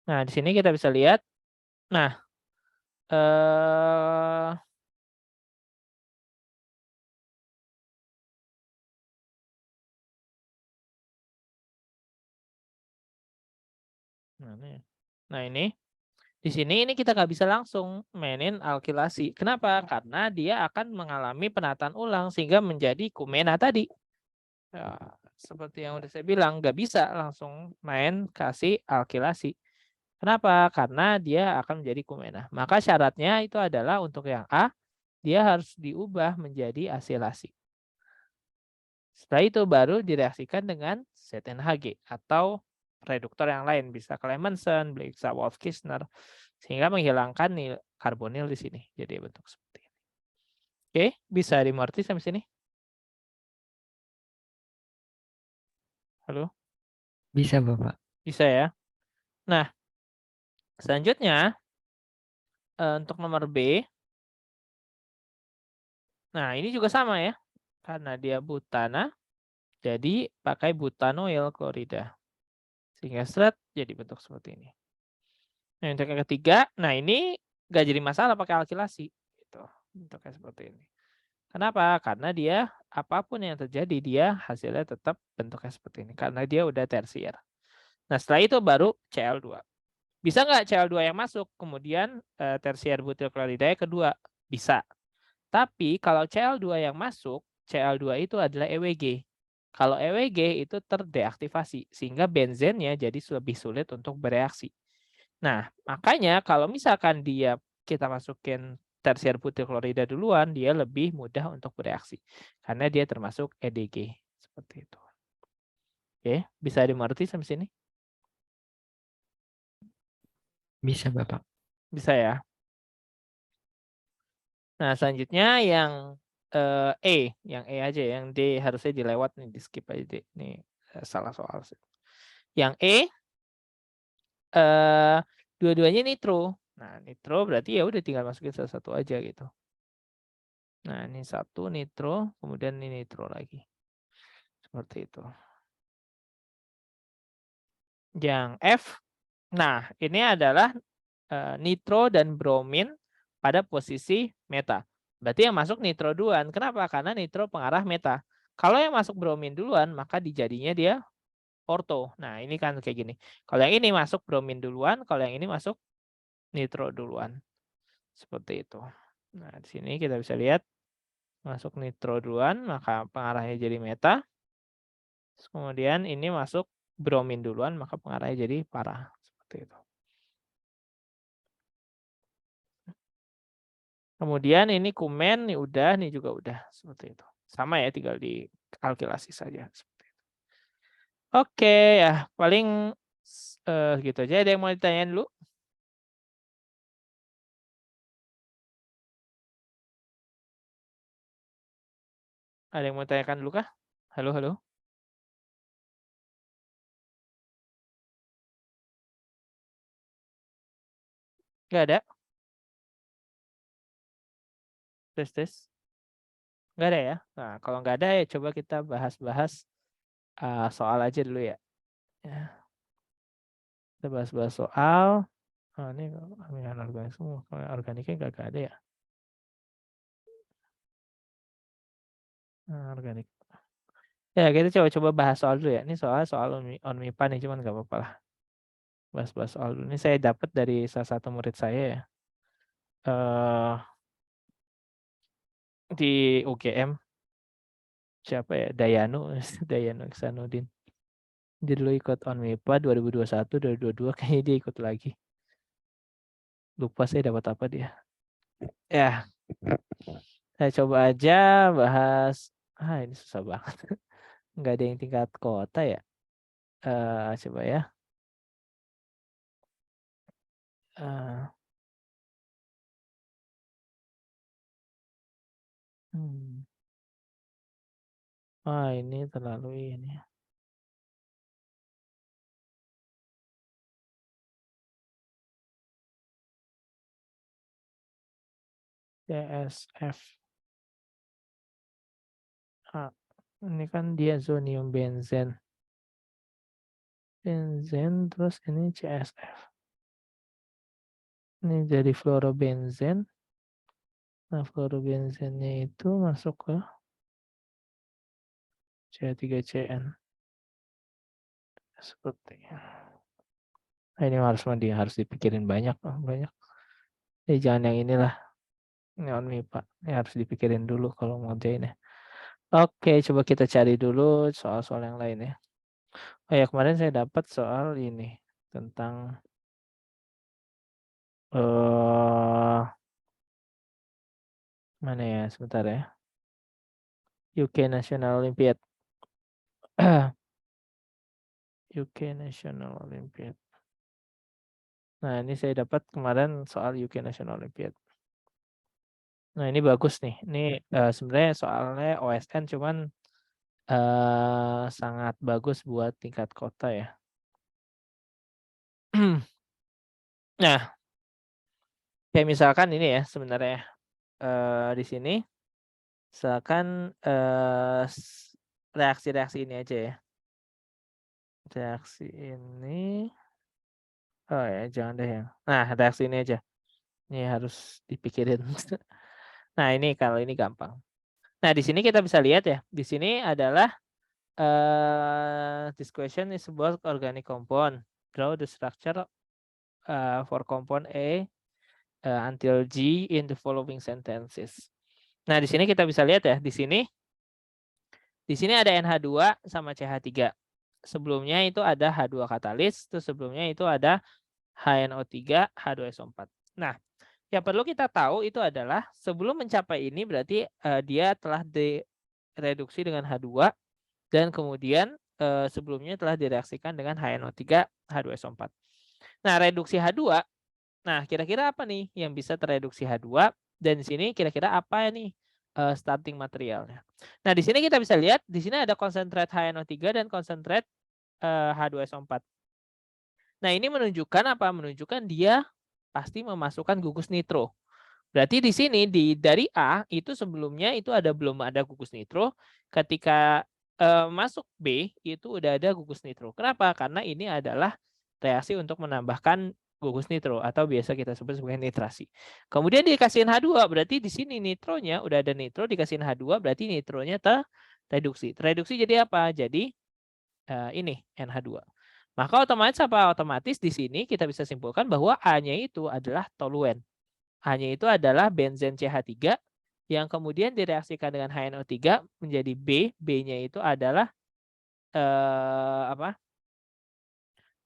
Nah, di sini kita bisa lihat. Nah, nah ini di sini kita nggak bisa langsung mainin alkilasi. Kenapa? Karena dia akan mengalami penataan ulang sehingga menjadi kumena tadi. Ya, seperti yang udah saya bilang, nggak bisa langsung main kasih alkilasi. Kenapa? Karena dia akan menjadi kumena. Maka syaratnya itu adalah untuk yang A, dia harus diubah menjadi asilasi. Setelah itu baru direaksikan dengan ZNHG atau reduktor yang lain, bisa Clemmensen, bisa Wolff-Kishner, sehingga menghilangkan karbonil di sini. Jadi bentuk seperti ini. Oke, bisa dimengerti sampai sini? Halo? Bisa, Bapak. Bisa ya. Nah, selanjutnya untuk nomor B. Nah, ini juga sama ya. Karena dia butana, jadi pakai butanoil klorida. Sehingga seret jadi bentuk seperti ini. Nah, untuk yang ketiga, nah ini nggak jadi masalah pakai alkilasi. Gitu. Bentuknya seperti ini. Kenapa? Karena dia apapun yang terjadi, dia hasilnya tetap bentuknya seperti ini. Karena dia udah tersier. Nah, setelah itu baru Cl2. Bisa nggak Cl2 yang masuk, kemudian tersier butil klorida kedua? Bisa. Tapi kalau Cl2 yang masuk, Cl2 itu adalah EWG. Kalau EWG itu terdeaktivasi, sehingga benzennya jadi lebih sulit untuk bereaksi. Nah, makanya kalau misalkan kita masukin tersier butil klorida duluan, dia lebih mudah untuk bereaksi. Karena dia termasuk EDG. Seperti itu. Oke, bisa dimengerti sampai sini? Bisa, Bapak. Bisa ya. Nah, selanjutnya yang yang E aja, yang D harusnya dilewat nih, di skip aja D. Ini salah soal. Yang E dua-duanya nitro. Nah, nitro berarti ya udah tinggal masukin salah satu aja gitu. Nah, ini satu nitro, kemudian ini nitro lagi. Seperti itu. Yang F, nah ini adalah nitro dan bromin pada posisi meta. Berarti yang masuk nitro duluan. Kenapa? Karena nitro pengarah meta. Kalau yang masuk bromin duluan, maka dijadinya dia orto. Nah, ini kan kayak gini. Kalau yang ini masuk bromin duluan, kalau yang ini masuk nitro duluan. Seperti itu. Nah, di sini kita bisa lihat masuk nitro duluan, maka pengarahnya jadi meta. Kemudian ini masuk bromin duluan, maka pengarahnya jadi para. Seperti itu. Kemudian ini kumen, ini udah, ini juga udah. Seperti itu. Sama ya, tinggal dialkilasi saja. Seperti itu. Oke, ya paling Gitu aja. Ada yang mau ditanyain dulu? Ada yang mau tanyakan dulu kah? Halo, halo. Nggak ada? Tes, tes. Nggak ada ya? Nah, kalau nggak ada ya coba kita bahas-bahas soal aja dulu ya. Ya, kita bahas-bahas soal. Oh, ini organik semua. Kalau organiknya nggak ada ya. Nah, organik. Ya, kita coba bahas soal dulu ya. Ini soal ONMIPA nih, cuman nggak apa-apa lah. Bahas-bahas soal dulu. Ini saya dapat dari salah satu murid saya ya. Di UGM. Siapa ya? Dayanu, Dayanu Iksanuddin. Dia dulu ikut ONMIPA 2021, 2022 kayaknya dia ikut lagi. Lupa saya dapat apa dia. Ya, saya coba aja bahas. Ini susah banget. Nggak ada yang tingkat kota ya. Coba ya. Ini terlalu ini. CSF. Ini kan dia zonium benzen. Benzen terus ini CSF. Ini jadi fluorobenzen. Nah, fluorobenzennya itu masuk ke C3CN. Seperti ini harus dipikirin banyak. Jangan yang inilah. Ini ONMIPA. Ini harus dipikirin dulu kalau mau ngerjain ya. Oke, coba kita cari dulu soal-soal yang lain ya. Kemarin saya dapat soal ini tentang mana ya, sebentar ya. UK National Olympiad. UK National Olympiad. Nah, ini saya dapat kemarin soal UK National Olympiad. Nah, ini bagus nih. Ini sebenarnya soalnya OSN cuman sangat bagus buat tingkat kota ya. Nah, kayak misalkan ini ya sebenarnya di sini misalkan reaksi-reaksi ini aja ya. Reaksi ini jangan deh yang. Nah, reaksi ini aja. Ini harus dipikirin. Nah, ini kalau ini gampang. Nah, di sini kita bisa lihat ya. Di sini adalah this question is about organic compound. Draw the structure for compound A until G in the following sentences. Nah, di sini kita bisa lihat ya. Di sini ada NH2 sama CH3. Sebelumnya itu ada H2 katalis, terus sebelumnya itu ada HNO3, H2SO4. Nah, yang perlu kita tahu itu adalah sebelum mencapai ini berarti dia telah direduksi dengan H2 dan kemudian sebelumnya telah direaksikan dengan HNO3, H2SO4. Nah, reduksi H2, nah kira-kira apa nih yang bisa tereduksi H2 dan di sini kira-kira apa nih starting materialnya. Nah, di sini kita bisa lihat di sini ada konsentrat HNO3 dan konsentrat H2SO4. Nah, ini menunjukkan apa? Menunjukkan dia pasti memasukkan gugus nitro. Berarti di sini dari A itu sebelumnya itu belum ada gugus nitro. Ketika masuk B itu udah ada gugus nitro. Kenapa? Karena ini adalah reaksi untuk menambahkan gugus nitro atau biasa kita sebut sebagai nitrasi. Kemudian dikasihin H2 berarti di sini nitronya udah ada nitro dikasihin H2 berarti nitronya tereduksi. Tereduksi jadi apa? Jadi ini NH2. Maka otomatis di sini kita bisa simpulkan bahwa A-nya itu adalah toluen. A-nya itu adalah benzen CH3 yang kemudian direaksikan dengan HNO3 menjadi B. B-nya itu adalah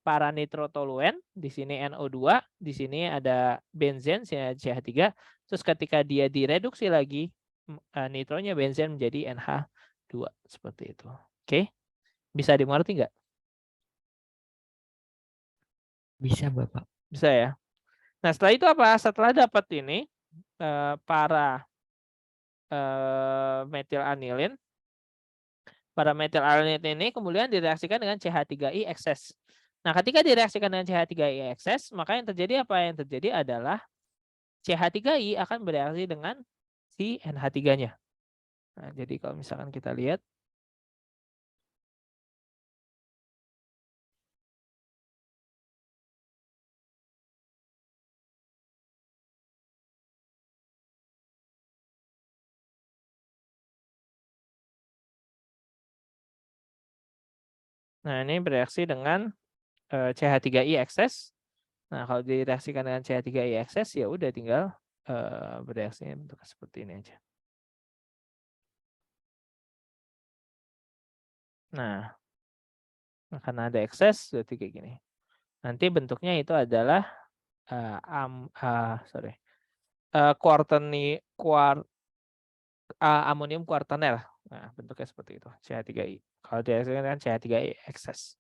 paranitrotoluen, di sini NO2, di sini ada benzen CH3. Terus ketika dia direduksi lagi nitronya benzen menjadi NH2 seperti itu. Oke. Bisa dimengerti nggak? Bisa, Bapak. Bisa ya. Nah, setelah itu apa? Setelah dapat ini para metilanilin, para metilanilin ini kemudian direaksikan dengan CH3I ekses. Nah, ketika direaksikan dengan CH3I ekses, maka yang terjadi apa? Yang terjadi adalah CH3I akan bereaksi dengan si NH3-nya. Nah, jadi kalau misalkan kita lihat, nah ini bereaksi dengan CH3I ekses. Nah, kalau direaksikan dengan CH3I ekses, ya udah tinggal bereaksinya bentuk seperti ini aja. Nah, karena ada ekses, berarti kayak gini. Nanti bentuknya itu adalah amonium kuartanel. Nah, bentuknya seperti itu, CH3I. Kalau direaksikan dengan CH3I ekses.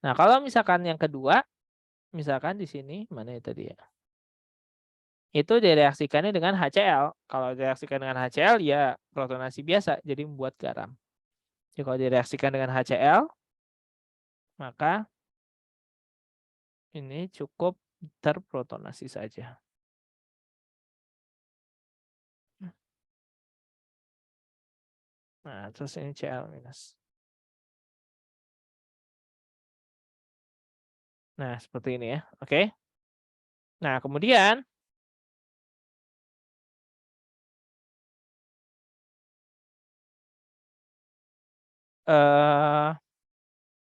Nah, kalau misalkan yang kedua, misalkan di sini, mana itu tadi ya? Itu direaksikannya dengan HCl. Kalau direaksikan dengan HCl, ya protonasi biasa, jadi membuat garam. Jadi kalau direaksikan dengan HCl, maka ini cukup terprotonasi saja. Nah, terus ini Cl minus. Nah, seperti ini ya. Oke. Nah, kemudian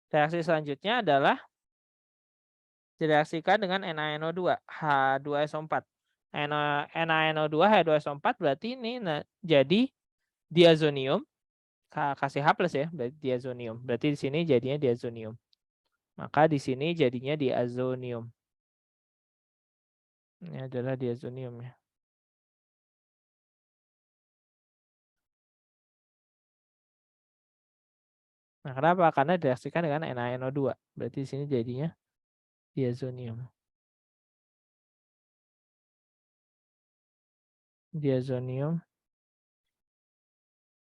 reaksi selanjutnya adalah direaksikan dengan NaNO2, H2SO4. NaNO2, H2SO4 berarti ini jadi diazonium, kasih H plus ya, berarti diazonium. Berarti di sini jadinya diazonium. Maka di sini jadinya diazonium. Ini adalah diazonium ya. Nah, kenapa? Karena direaksikan dengan NaNO2. Berarti di sini jadinya diazonium. Diazonium.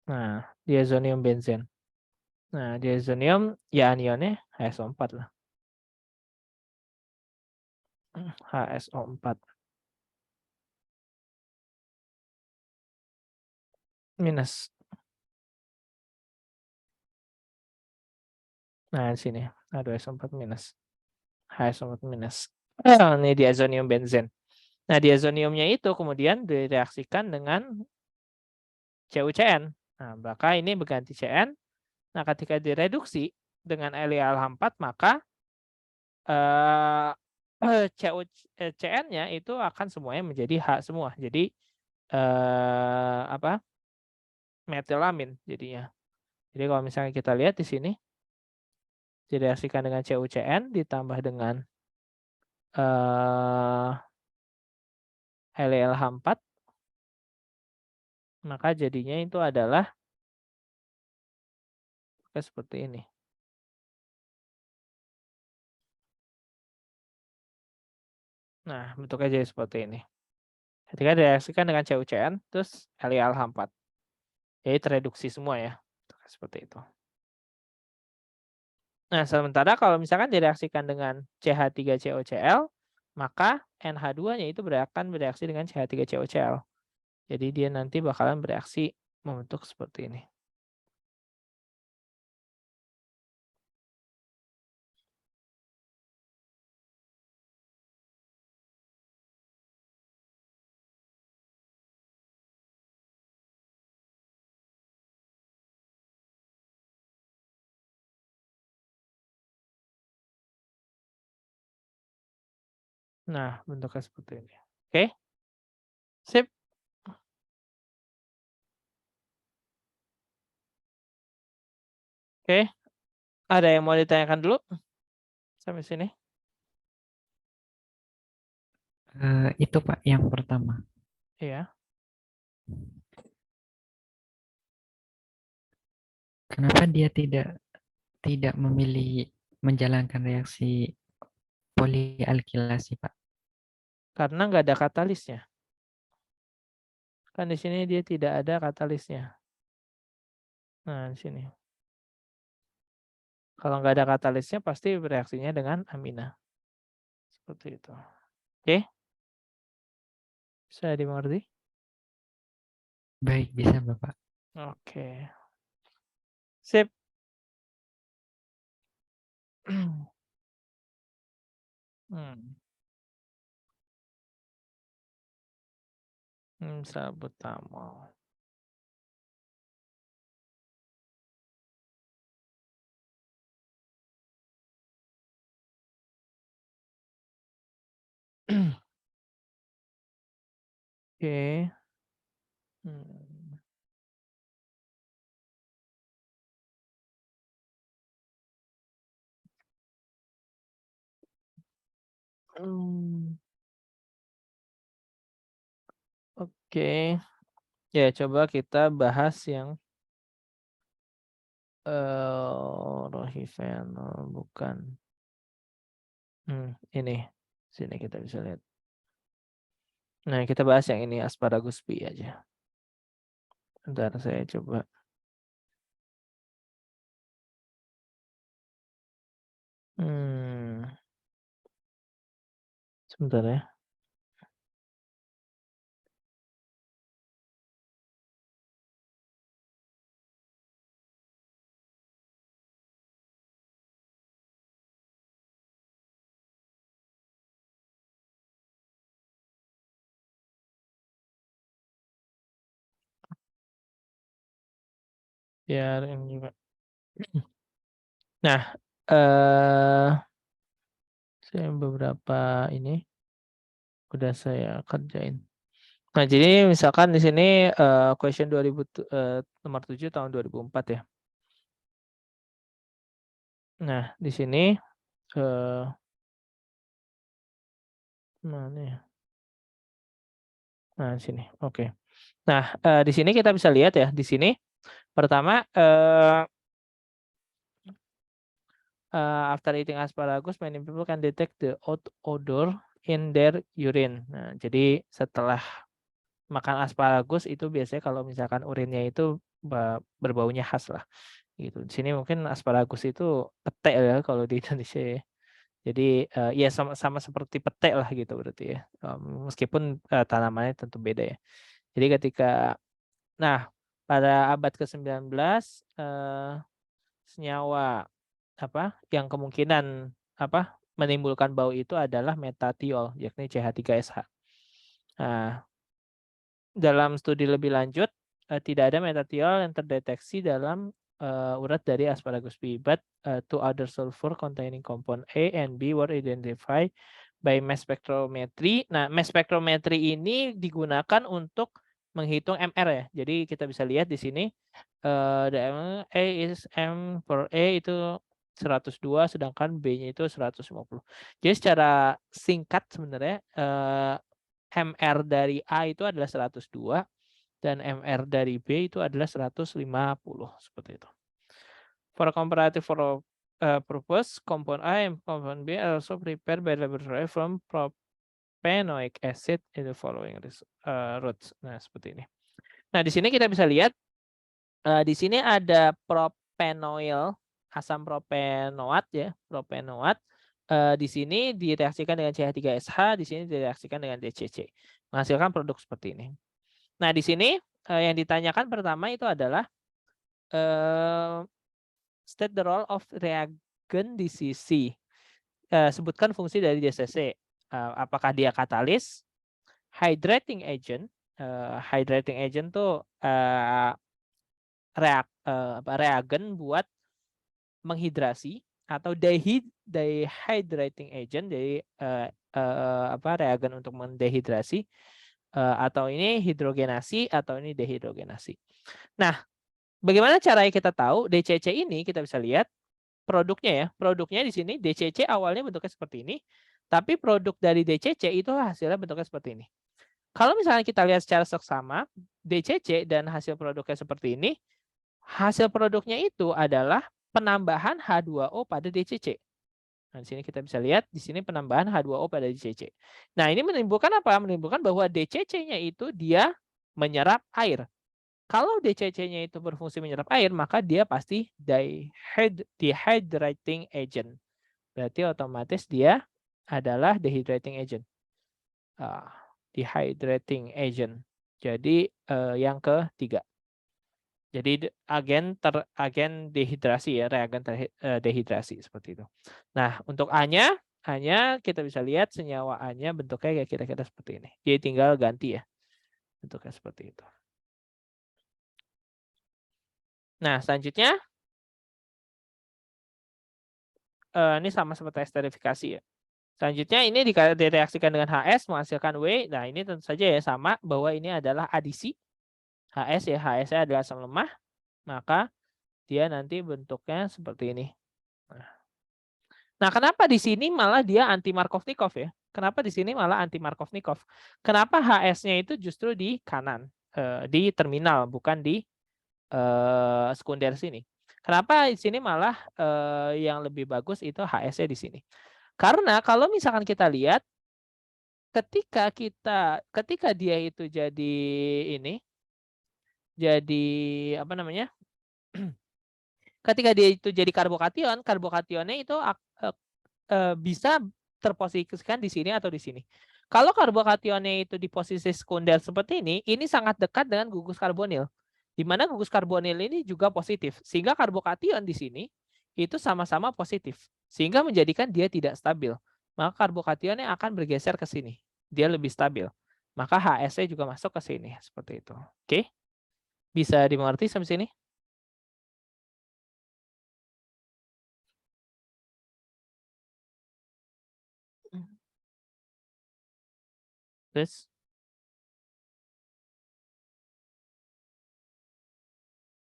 Nah, diazonium benzen. Nah, diazonium ya anionnya HSO4 lah. HSO4 minus. Nah, di sini H2SO4 minus. HSO4 minus. Ini diazonium benzen. Nah, diazoniumnya itu kemudian direaksikan dengan CuCN. Nah, maka ini berganti CN. Nah, ketika direduksi dengan LiAlH4 maka CuCN-nya itu akan semuanya menjadi H semua. Jadi metilamin jadinya. Jadi kalau misalnya kita lihat di sini direaksikan dengan CuCN ditambah dengan LiAlH4 maka jadinya itu adalah seperti ini. Nah, bentuknya jadi seperti ini. Ketika direaksikan dengan CuCN terus LiAlH4. Jadi tereduksi semua ya. Seperti itu. Nah, sementara kalau misalkan direaksikan dengan CH3COCl, maka NH2-nya itu akan bereaksi dengan CH3COCl. Jadi dia nanti bakalan bereaksi membentuk seperti ini. Nah, bentuknya seperti ini. Oke. Sip. Oke. Ada yang mau ditanyakan dulu? Sampai sini. Itu Pak yang pertama. Iya. Kenapa dia tidak memilih menjalankan reaksi Polialkilasi, Pak. Karena nggak ada katalisnya. Kan di sini dia tidak ada katalisnya. Nah, di sini. Kalau nggak ada katalisnya pasti bereaksinya dengan amina. Seperti itu. Oke? Bisa dimengerti? Baik, bisa Bapak. Oke. Sip. Salbutamol. Oke. Oke. Ya, coba kita bahas yang rohifenol bukan. Ini. Sini kita bisa lihat. Nah, kita bahas yang ini asparagus B aja. Bentar saya coba. Sebentar ya. Biar ini juga. Nah, saya beberapa ini udah saya kerjain. Nah, jadi misalkan di sini question 2000 nomor 7 tahun 2004 ya. Nah, di sini mana ya? Nah, di sini. Oke. Nah, di sini kita bisa lihat ya, di sini pertama after eating asparagus, many people can detect the odor in their urine. Nah, jadi setelah makan asparagus itu biasanya kalau misalkan urinnya itu berbaunya khas lah gitu. Di sini mungkin asparagus itu pete ya kalau di Indonesia ya. Jadi ya sama seperti pete lah gitu berarti ya. Meskipun tanamannya tentu beda ya. Jadi pada abad ke-19 senyawa yang kemungkinan menimbulkan bau itu adalah metatiol, yakni CH3SH. Nah, dalam studi lebih lanjut tidak ada metatiol yang terdeteksi dalam urat dari asparagus B, but two other sulfur containing compound A and B were identified by mass spectrometry. Nah, mass spectrometry ini digunakan untuk menghitung MR ya. Jadi kita bisa lihat di sini the A is M for A itu 102 sedangkan B-nya itu 150. Jadi secara singkat sebenarnya MR dari A itu adalah 102 dan MR dari B itu adalah 150 seperti itu. For comparative purpose, compound A and compound B are also prepared by laboratory from propanoic acid in the following routes. Nah, seperti ini. Nah, di sini kita bisa lihat di sini ada propanoil, asam propanoat ya, propanoat. Di sini direaksikan dengan CH3SH, di sini direaksikan dengan DCC, menghasilkan produk seperti ini. Nah, di sini yang ditanyakan pertama itu adalah state the role of reagent di CC. Sebutkan fungsi dari DCC. Apakah dia katalis, hydrating agent. Hydrating agent tuh reagen buat menghidrasi atau dehydrating agent, jadi reagen untuk mendehidrasi atau ini hidrogenasi atau ini dehidrogenasi. Nah, bagaimana caranya kita tahu DCC ini? Kita bisa lihat produknya ya. Produknya di sini DCC awalnya bentuknya seperti ini, tapi produk dari DCC itu hasilnya bentuknya seperti ini. Kalau misalnya kita lihat secara seksama, DCC dan hasil produknya seperti ini, hasil produknya itu adalah penambahan H2O pada DCC. Nah, di sini kita bisa lihat di sini penambahan H2O pada DCC. Nah, ini menimbulkan apa? Menimbulkan bahwa DCC-nya itu dia menyerap air. Kalau DCC-nya itu berfungsi menyerap air, maka dia pasti dehydrating agent. Berarti otomatis dia adalah dehydrating agent. Dehydrating agent. Jadi yang ketiga. Jadi agen dehidrasi ya, reagen dehidrasi seperti itu. Nah, untuk A-nya kita bisa lihat senyawa A-nya bentuknya kayak kira-kira seperti ini. Jadi tinggal ganti ya. Bentuknya seperti itu. Nah, selanjutnya ini sama seperti esterifikasi ya. Selanjutnya ini direaksikan dengan HS menghasilkan W. Nah, ini tentu saja ya sama bahwa ini adalah adisi. HS ya, HS-nya adalah asam lemah, maka dia nanti bentuknya seperti ini. Nah, kenapa di sini malah dia anti Markovnikov ya? Kenapa di sini malah anti Markovnikov? Kenapa HS-nya itu justru di kanan, di terminal, bukan di sekunder sini? Kenapa di sini malah yang lebih bagus itu HS-nya di sini? Karena kalau misalkan kita lihat, ketika dia itu jadi ini, jadi apa namanya? Ketika dia itu jadi karbokation, karbokationnya itu bisa terposisikan di sini atau di sini. Kalau karbokationnya itu di posisi sekunder seperti ini sangat dekat dengan gugus karbonil. Di mana gugus karbonil ini juga positif. Sehingga karbokation di sini itu sama-sama positif. Sehingga menjadikan dia tidak stabil. Maka karbokationnya akan bergeser ke sini. Dia lebih stabil. Maka HS-nya juga masuk ke sini. Seperti itu. Oke? Bisa dimengerti sampai sini? Terus?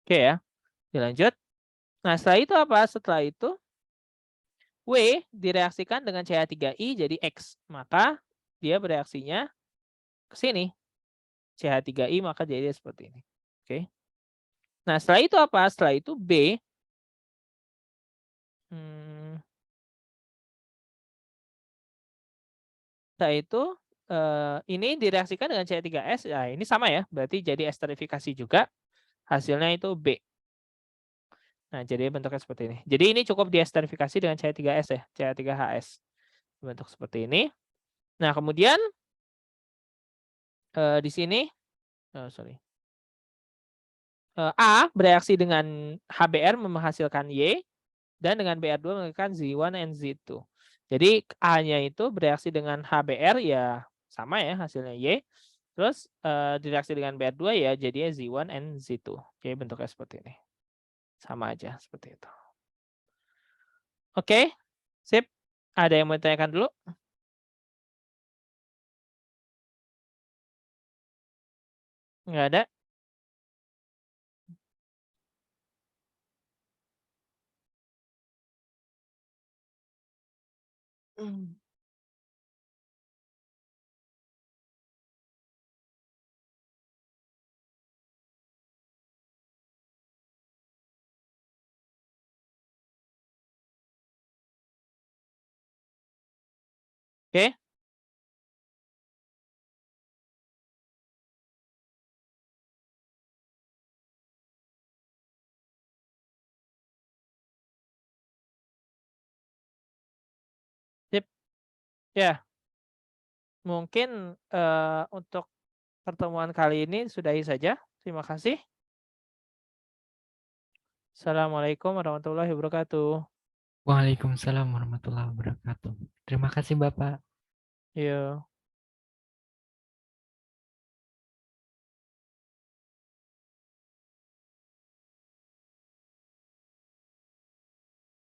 Oke ya. Dilanjut. Nah, setelah itu apa? Setelah itu W direaksikan dengan CH3I jadi X. Maka dia bereaksinya ke sini. CH3I maka jadi seperti ini. Oke. Nah, setelah itu apa? Setelah itu B. Setelah itu ini direaksikan dengan CH3S. Nah, ini sama ya. Berarti jadi esterifikasi juga. Hasilnya itu B. Nah, jadi bentuknya seperti ini. Jadi ini cukup diesterifikasi dengan CH3S ya. CH3HS. Bentuk seperti ini. Nah, kemudian di sini, A bereaksi dengan HBr menghasilkan Y, dan dengan Br2 menghasilkan Z1 and Z2. Jadi A-nya itu bereaksi dengan HBr ya sama ya hasilnya Y. Terus direaksi dengan Br2 ya jadinya Z1 and Z2. Jadi bentuknya seperti ini. Sama aja seperti itu. Oke, sip. Ada yang mau ditanyakan dulu? Nggak ada? Oke. Sip. Ya. Mungkin untuk pertemuan kali ini sudahi saja. Terima kasih. Assalamualaikum warahmatullahi wabarakatuh. Waalaikumsalam warahmatullahi wabarakatuh. Terima kasih Bapak. Yo.